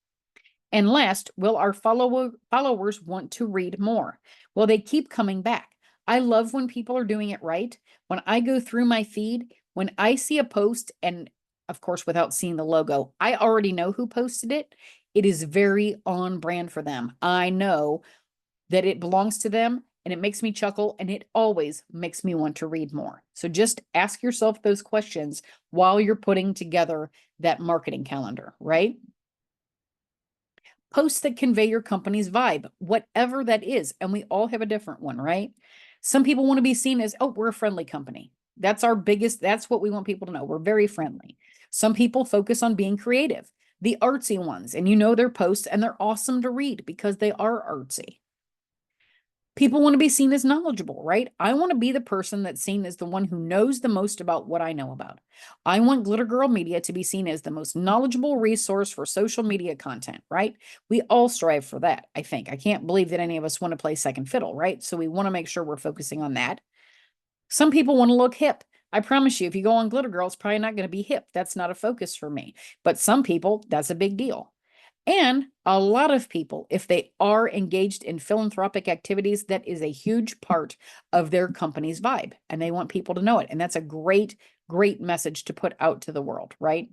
And last, will our followers want to read more? Well, they keep coming back. I love when people are doing it right. When I go through my feed, when I see a post, and of course, without seeing the logo, I already know who posted it. It is very on brand for them. I know that it belongs to them and it makes me chuckle and it always makes me want to read more. So just ask yourself those questions while you're putting together that marketing calendar, right? Posts that convey your company's vibe, whatever that is. And we all have a different one, right? Some people want to be seen as, oh, we're a friendly company. That's what we want people to know. We're very friendly. Some people focus on being creative, the artsy ones, and you know their posts and they're awesome to read because they are artsy. People want to be seen as knowledgeable, right? I want to be the person that's seen as the one who knows the most about what I know about. I want Glitter Girl Media to be seen as the most knowledgeable resource for social media content, right? We all strive for that, I think. I can't believe that any of us want to play second fiddle, right? So we want to make sure we're focusing on that. Some people want to look hip. I promise you, if you go on Glitter Girl, it's probably not going to be hip. That's not a focus for me. But some people, that's a big deal. And a lot of people, if they are engaged in philanthropic activities, that is a huge part of their company's vibe, and they want people to know it. And that's a great, great message to put out to the world, right?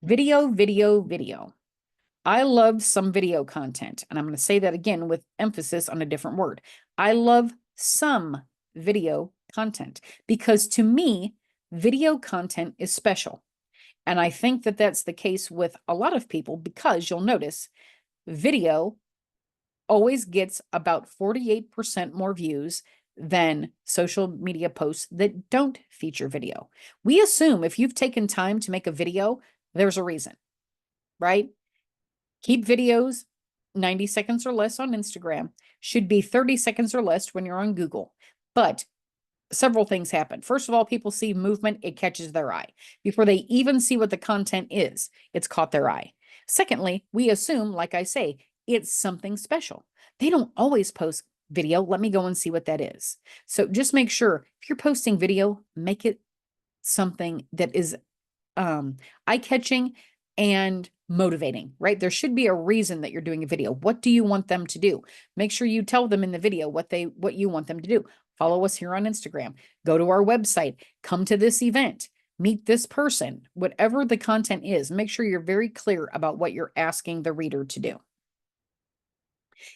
Video, video, video. I love some video content, and I'm going to say that again with emphasis on a different word. I love some video content because to me, video content is special. And I think that that's the case with a lot of people because you'll notice video always gets about 48% more views than social media posts that don't feature video. We assume if you've taken time to make a video, there's a reason, right? Keep videos 90 seconds or less on Instagram, should be 30 seconds or less when you're on Google. But several things happen. First of all, people see movement, it catches their eye. Before they even see what the content is, it's caught their eye. Secondly, we assume, like I say, it's something special. They don't always post video. Let me go and see what that is. So just make sure if you're posting video, make it something that is eye-catching and motivating, right? There should be a reason that you're doing a video. What do you want them to do? Make sure you tell them in the video what you want them to do. Follow us here on Instagram. Go to our website. Come to this event. Meet this person. Whatever the content is, make sure you're very clear about what you're asking the reader to do.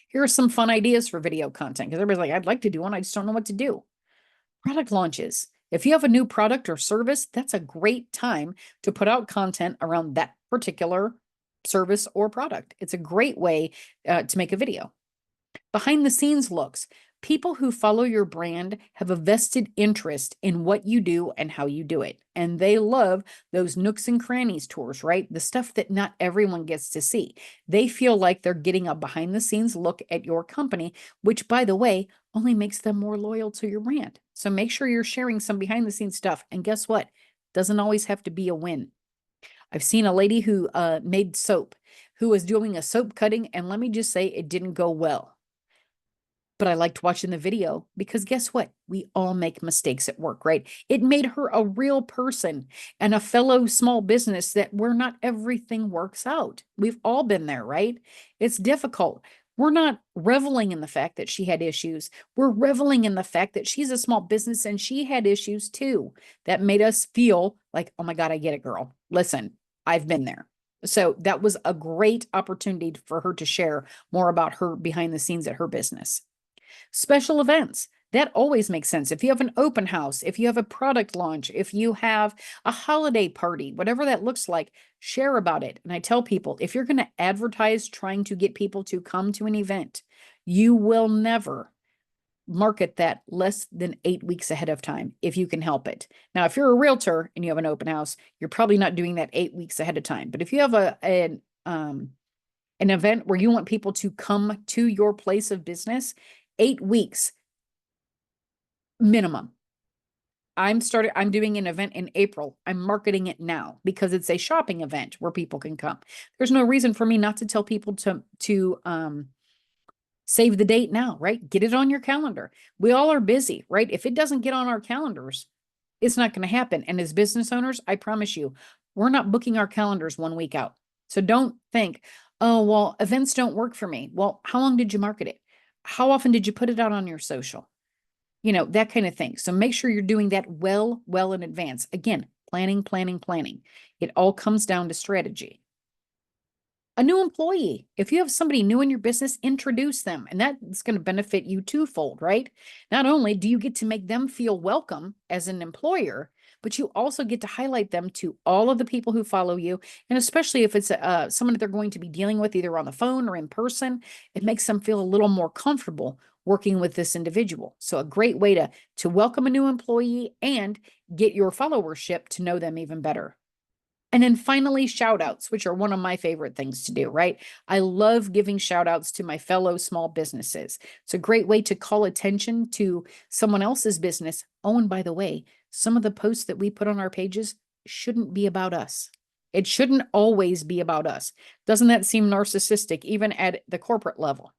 Here are some fun ideas for video content because everybody's like, I'd like to do one. I just don't know what to do. Product launches. If you have a new product or service, that's a great time to put out content around that particular service or product. It's a great way to make a video. Behind the scenes looks. People who follow your brand have a vested interest in what you do and how you do it. And they love those nooks and crannies tours, right? The stuff that not everyone gets to see. They feel like they're getting a behind the scenes look at your company, which, by the way, only makes them more loyal to your brand. So make sure you're sharing some behind the scenes stuff. And guess what? Doesn't always have to be a win. I've seen a lady who made soap, who was doing a soap cutting, and let me just say it didn't go well. But I liked watching the video because guess what? We all make mistakes at work, right? It made her a real person and a fellow small business that where not everything works out. We've all been there, right? It's difficult. We're not reveling in the fact that she had issues. We're reveling in the fact that she's a small business and she had issues too. That made us feel like, oh my God, I get it, girl. Listen, I've been there. So that was a great opportunity for her to share more about her behind the scenes at her business. Special events. That always makes sense. If you have an open house, if you have a product launch, if you have a holiday party, whatever that looks like, share about it. And I tell people, if you're going to advertise trying to get people to come to an event, you will never market that less than 8 weeks ahead of time if you can help it. Now, if you're a realtor and you have an open house, you're probably not doing that 8 weeks ahead of time. But if you have an event where you want people to come to your place of business, 8 weeks minimum. I'm doing an event in April. I'm marketing it now because it's a shopping event where people can come. There's no reason for me not to tell people to save the date now, right? Get it on your calendar. We all are busy, right? If it doesn't get on our calendars, it's not going to happen. And as business owners, I promise you, we're not booking our calendars 1 week out. So don't think, oh, well, events don't work for me. Well, how long did you market it? How often did you put it out on your social? You know, that kind of thing. So make sure you're doing that well in advance. Again, planning, planning, planning. It all comes down to strategy. A new employee. If you have somebody new in your business, introduce them. And that's going to benefit you twofold, right? Not only do you get to make them feel welcome as an employer, but you also get to highlight them to all of the people who follow you. And especially if it's someone that they're going to be dealing with either on the phone or in person, it makes them feel a little more comfortable working with this individual. So a great way to welcome a new employee and get your followership to know them even better. And then finally, shout outs, which are one of my favorite things to do, right? I love giving shout outs to my fellow small businesses. It's a great way to call attention to someone else's business. Oh, and by the way, some of the posts that we put on our pages shouldn't be about us. It shouldn't always be about us. Doesn't that seem narcissistic, even at the corporate level?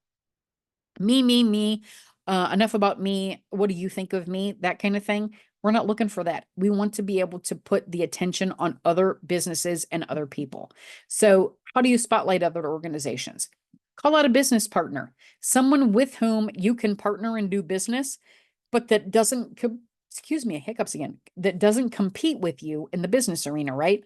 Me, enough about me. What do you think of me? That kind of thing. We're not looking for that. We want to be able to put the attention on other businesses and other people. So, how do you spotlight other organizations? Call out a business partner, someone with whom you can partner and do business, but that doesn't, excuse me, hiccups again, that doesn't compete with you in the business arena, right?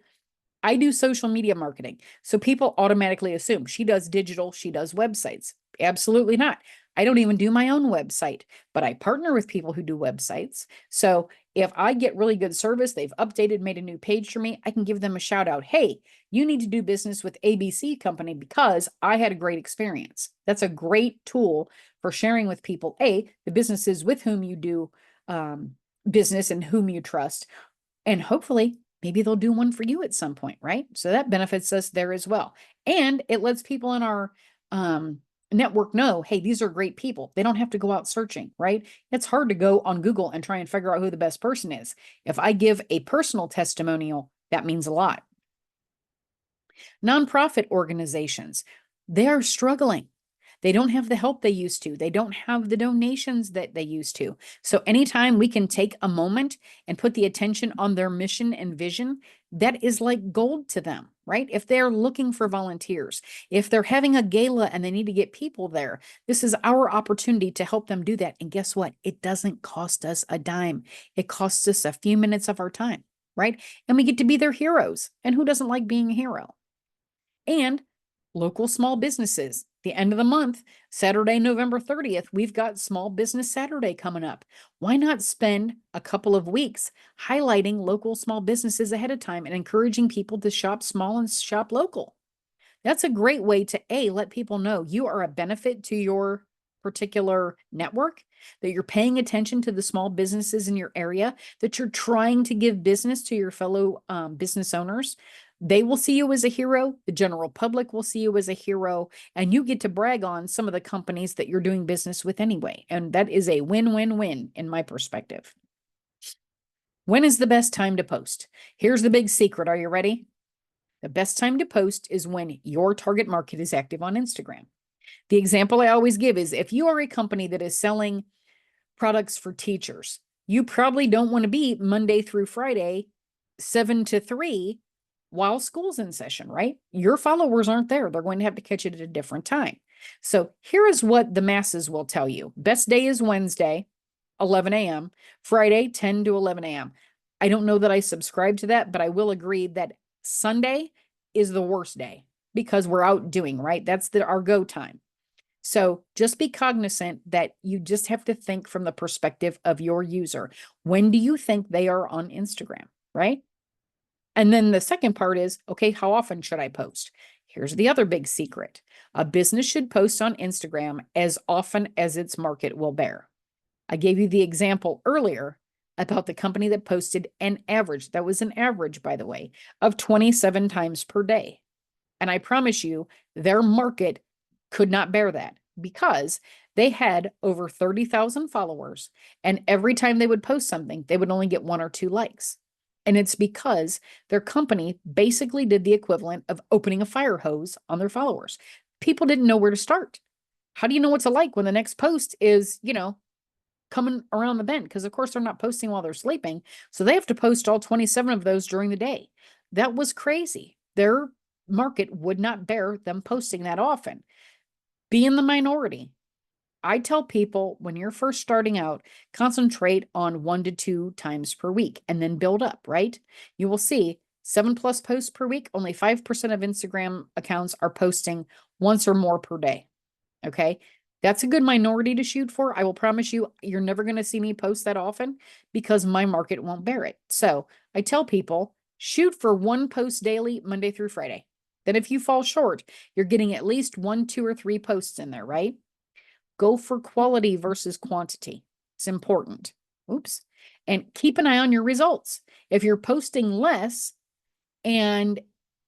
I do social media marketing. So people automatically assume she does digital, she does websites. Absolutely not. I don't even do my own website, but I partner with people who do websites. So if I get really good service, they've updated, made a new page for me, I can give them a shout out. Hey, you need to do business with ABC company because I had a great experience. That's a great tool for sharing with people, the businesses with whom you do business and whom you trust. And hopefully, maybe they'll do one for you at some point, right? So that benefits us there as well. And it lets people in our network know, hey, these are great people. They don't have to go out searching, right? It's hard to go on Google and try and figure out who the best person is. If I give a personal testimonial, that means a lot. Nonprofit organizations, they are struggling. They don't have the help they used to. They don't have the donations that they used to. So anytime we can take a moment and put the attention on their mission and vision, that is like gold to them, right? If they're looking for volunteers, if they're having a gala and they need to get people there, this is our opportunity to help them do that. And guess what? It doesn't cost us a dime. It costs us a few minutes of our time, right? And we get to be their heroes. And who doesn't like being a hero? And local small businesses. The end of the month, Saturday, November 30th, we've got Small Business Saturday coming up. Why not spend a couple of weeks highlighting local small businesses ahead of time and encouraging people to shop small and shop local? That's a great way to let people know you are a benefit to your particular network, that you're paying attention to the small businesses in your area, that you're trying to give business to your fellow business owners. They will see you as a hero. The general public will see you as a hero, and you get to brag on some of the companies that you're doing business with anyway. And that is a win-win-win in my perspective. When is the best time to post? Here's the big secret. Are you ready? The best time to post is when your target market is active on Instagram. The example I always give is if you are a company that is selling products for teachers, you probably don't want to be Monday through Friday, 7 to 3 while school's in session, right? Your followers aren't there. They're going to have to catch it at a different time. So here is what the masses will tell you. Best day is Wednesday, 11 a.m., Friday, 10 to 11 a.m. I don't know that I subscribe to that, but I will agree that Sunday is the worst day because we're out doing, right? That's our go time. So just be cognizant that you just have to think from the perspective of your user. When do you think they are on Instagram, right? And then the second part is, okay, how often should I post? Here's the other big secret. A business should post on Instagram as often as its market will bear. I gave you the example earlier about the company that posted an average, that was an average, by the way, of 27 times per day. And I promise you, their market could not bear that because they had over 30,000 followers. And every time they would post something, they would only get 1 or 2 likes. And it's because their company basically did the equivalent of opening a fire hose on their followers. People didn't know where to start. How do you know what to like when the next post is, coming around the bend? Because, of course, they're not posting while they're sleeping. So they have to post all 27 of those during the day. That was crazy. Their market would not bear them posting that often. Be in the minority. I tell people when you're first starting out, concentrate on 1 to 2 times per week and then build up, right? You will see 7+ posts per week. Only 5% of Instagram accounts are posting once or more per day. Okay. That's a good minority to shoot for. I will promise you, you're never going to see me post that often because my market won't bear it. So I tell people shoot for 1 post daily, Monday through Friday. Then if you fall short, you're getting at least 1, 2, or 3 posts in there, right? Go for quality versus quantity. It's important. Oops. And keep an eye on your results. If you're posting less and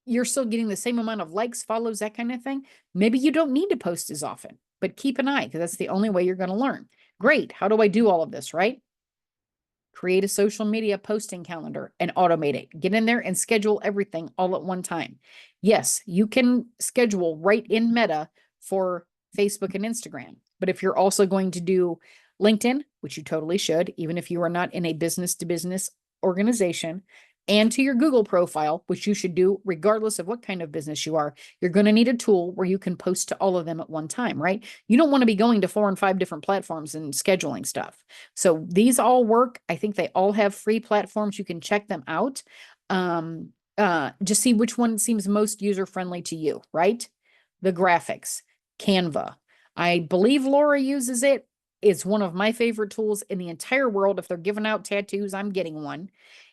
you're still getting the same amount of likes, follows, that kind of thing, maybe you don't need to post as often, but keep an eye because that's the only way you're going to learn. Great. How do I do all of this, right? Create a social media posting calendar and automate it. Get in there and schedule everything all at one time. Yes, you can schedule right in Meta for Facebook and Instagram. But if you're also going to do LinkedIn, which you totally should, even if you are not in a business to business organization, and to your Google profile, which you should do regardless of what kind of business you are, you're going to need a tool where you can post to all of them at one time, right? You don't want to be going to 4 and 5 different platforms and scheduling stuff. So these all work. I think they all have free platforms. You can check them out. Just see which one seems most user friendly to you, right? The graphics, Canva. I believe Laura uses it. It's one of my favorite tools in the entire world. If they're giving out tattoos, I'm getting one.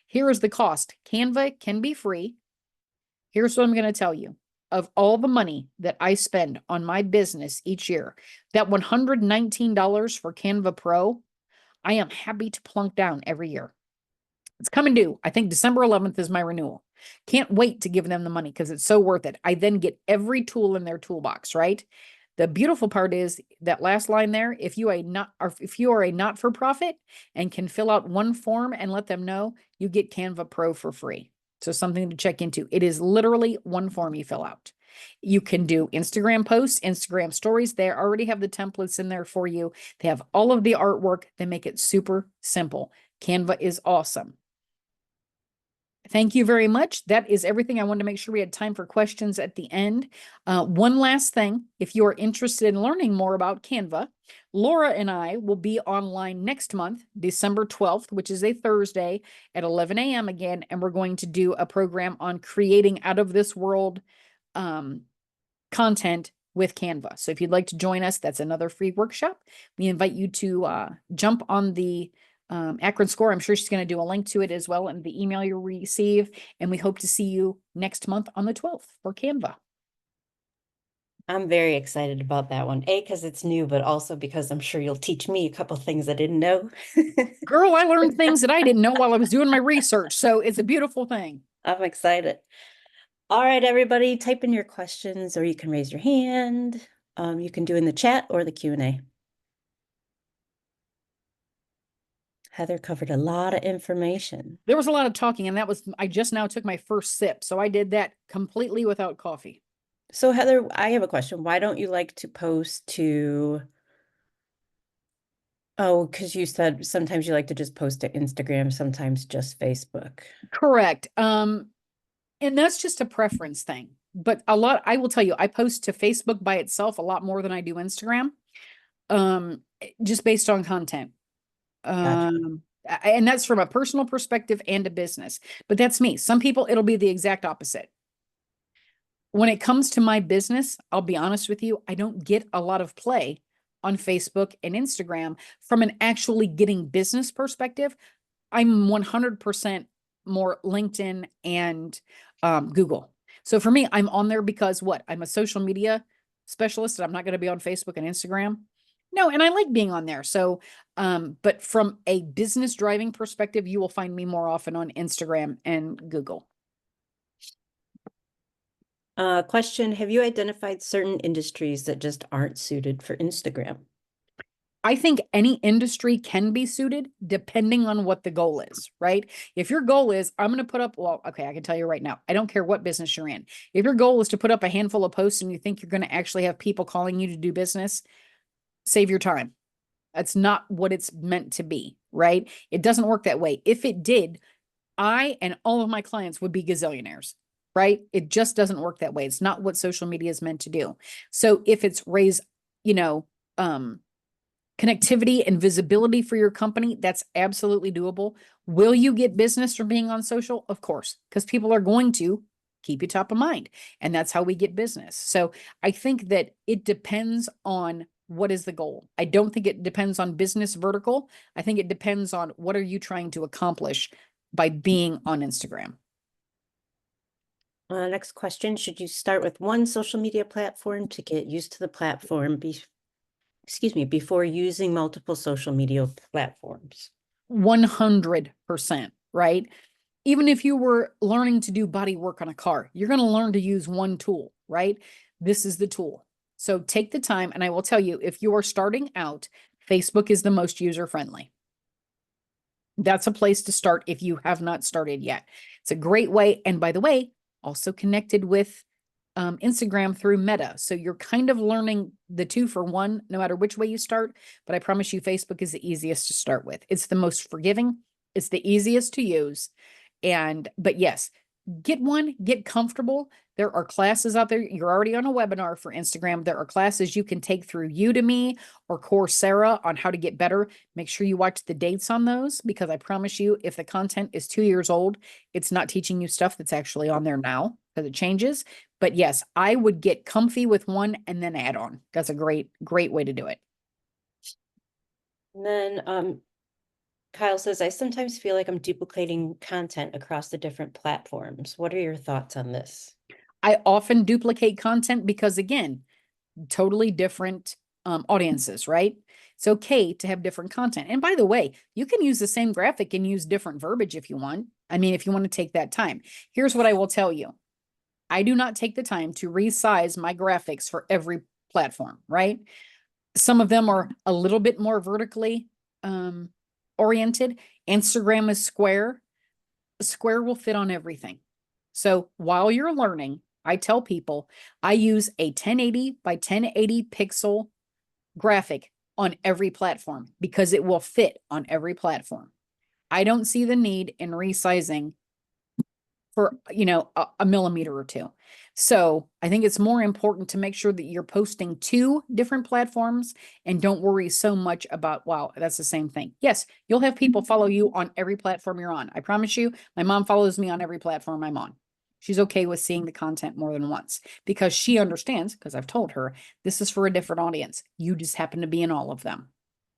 Here is the cost. Canva can be free. Here's what I'm going to tell you. Of all the money that I spend on my business each year, that $119 for Canva Pro, I am happy to plunk down every year. It's coming due. I think December 11th is my renewal. Can't wait to give them the money because it's so worth it. I then get every tool in their toolbox, right? The beautiful part is that last line there, if you are a not-for-profit and can fill out one form and let them know, you get Canva Pro for free. So something to check into. It is literally one form you fill out. You can do Instagram posts, Instagram stories. They already have the templates in there for you. They have all of the artwork. They make it super simple. Canva is awesome. Thank you very much. That is everything. I wanted to make sure we had time for questions at the end. One last thing, if you are interested in learning more about Canva, Laura and I will be online next month, December 12th, which is a Thursday at 11 a.m. again, and we're going to do a program on creating out of this world content with Canva. So if you'd like to join us, that's another free workshop. We invite you to jump on the Akron Score. I'm sure she's going to do a link to it as well in the email you'll receive. And we hope to see you next month on the 12th for Canva. I'm very excited about that one. A, because it's new, but also because I'm sure you'll teach me a couple things I didn't know. Girl, I learned things that I didn't know while I was doing my research. So it's a beautiful thing. I'm excited. All right, everybody, type in your questions or you can raise your hand. You can do in the chat or the Q&A. Heather covered a lot of information. There was a lot of talking, and I just now took my first sip. So I did that completely without coffee. So Heather, I have a question. Why don't you like to post to, oh, because you said sometimes you like to just post to Instagram, sometimes just Facebook. Correct. And that's just a preference thing. But I will tell you, I post to Facebook by itself a lot more than I do Instagram. Just based on content. Gotcha. And that's from a personal perspective and a business. But that's me. Some people, it'll be the exact opposite. When it comes to my business, I'll be honest with you, I don't get a lot of play on Facebook and Instagram from an actually getting business perspective. I'm 100% more LinkedIn and Google. So for me, I'm on there because what? I'm a social media specialist and I'm not going to be on Facebook and Instagram. No, and I like being on there. So, but from a business driving perspective, you will find me more often on Instagram and Google. Question, have you identified certain industries that just aren't suited for Instagram? I think any industry can be suited depending on what the goal is, right? If your goal is, I'm going to put up, well, okay, I can tell you right now, I don't care what business you're in. If your goal is to put up a handful of posts and you think you're going to actually have people calling you to do business, save your time. That's not what it's meant to be, right? It doesn't work that way. If it did, I and all of my clients would be gazillionaires, right? It just doesn't work that way. It's not what social media is meant to do. So if it's raise, connectivity and visibility for your company, that's absolutely doable. Will you get business from being on social? Of course, because people are going to keep you top of mind. And that's how we get business. So I think that it depends on what is the goal. I don't think it depends on business vertical. I think it depends on what are you trying to accomplish by being on Instagram. Next question, should you start with one social media platform to get used to the platform before using multiple social media platforms? 100%, right? even if you were learning to do body work on a car, you're going to learn to use one tool, right? This is the tool. So take the time. And I will tell you, if you are starting out, Facebook is the most user friendly. That's a place to start if you have not started yet. It's a great way. And by the way, also connected with Instagram through Meta. So you're kind of learning the two for one, no matter which way you start. But I promise you, Facebook is the easiest to start with. It's the most forgiving, it's the easiest to use. But yes, get one, get comfortable. There are classes out there. You're already on a webinar for Instagram. There are classes you can take through Udemy or Coursera on how to get better. Make sure you watch the dates on those, because I promise you, if the content is 2 years old, it's not teaching you stuff that's actually on there now, because it changes. But yes, I would get comfy with one and then add on. That's a great, great way to do it. And then Kyle says, I sometimes feel like I'm duplicating content across the different platforms. What are your thoughts on this? I often duplicate content because, again, totally different audiences, right? It's okay to have different content. And by the way, you can use the same graphic and use different verbiage if you want. I mean, if you want to take that time. Here's what I will tell you. I do not take the time to resize my graphics for every platform, right? Some of them are a little bit more vertically oriented. Instagram is square. Square will fit on everything. So while you're learning, I tell people I use a 1080 by 1080 pixel graphic on every platform because it will fit on every platform. I don't see the need in resizing for, a millimeter or two. So I think it's more important to make sure that you're posting to different platforms and don't worry so much about, wow, that's the same thing. Yes, you'll have people follow you on every platform you're on. I promise you, my mom follows me on every platform I'm on. She's okay with seeing the content more than once because she understands, because I've told her, this is for a different audience. You just happen to be in all of them.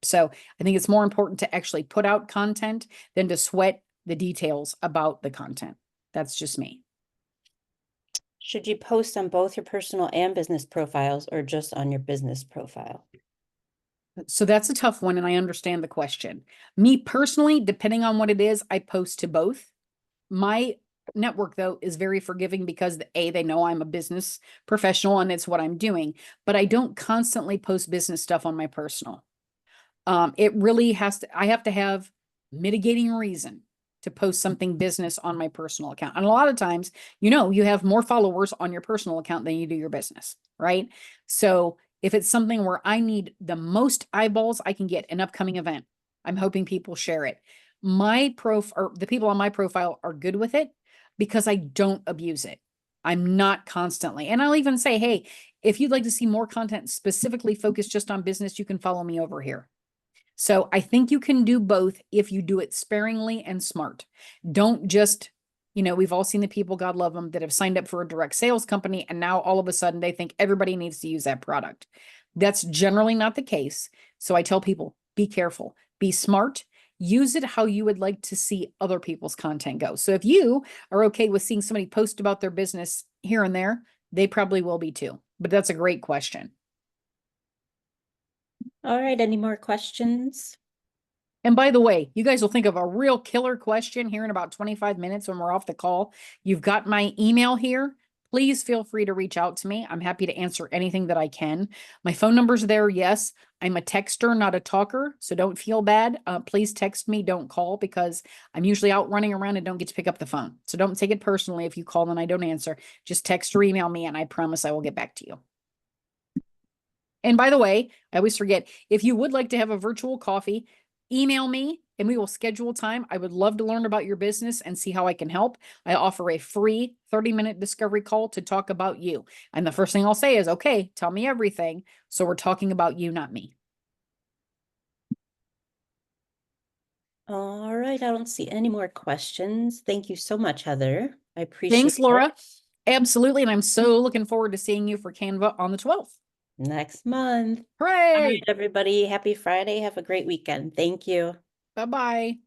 So I think it's more important to actually put out content than to sweat the details about the content. That's just me. Should you post on both your personal and business profiles or just on your business profile? So that's a tough one, and I understand the question. Me personally, depending on what it is, I post to both. My network, though, is very forgiving because they know I'm a business professional and it's what I'm doing, but I don't constantly post business stuff on my personal. It really I have to have mitigating reason to post something business on my personal account. And a lot of times, you have more followers on your personal account than you do your business, right? So if it's something where I need the most eyeballs I can get, an upcoming event, I'm hoping people share it. Or the people on my profile are good with it because I don't abuse it. I'm not constantly. And I'll even say, hey, if you'd like to see more content specifically focused just on business, you can follow me over here. So I think you can do both if you do it sparingly and smart. Don't just, we've all seen the people, God love them, that have signed up for a direct sales company and now all of a sudden they think everybody needs to use that product. That's generally not the case. So I tell people, be careful, be smart, use it how you would like to see other people's content go. So if you are okay with seeing somebody post about their business here and there, they probably will be too. But that's a great question. All right, any more questions? And by the way, you guys will think of a real killer question here in about 25 minutes when we're off the call. You've got my email here. Please feel free to reach out to me. I'm happy to answer anything that I can. My phone number's there. Yes, I'm a texter, not a talker. So don't feel bad. Please text me. Don't call because I'm usually out running around and don't get to pick up the phone. So don't take it personally if you call and I don't answer. Just text or email me and I promise I will get back to you. And by the way, I always forget, if you would like to have a virtual coffee, email me and we will schedule time. I would love to learn about your business and see how I can help. I offer a free 30-minute discovery call to talk about you. And the first thing I'll say is, okay, tell me everything. So we're talking about you, not me. All right, I don't see any more questions. Thank you so much, Heather. I Thanks, appreciate Laura. it. Absolutely. And I'm so looking forward to seeing you for Canva on the 12th. Next month. All right, Hooray. everybody. Happy Friday. Have a great weekend. Thank you. Bye-bye.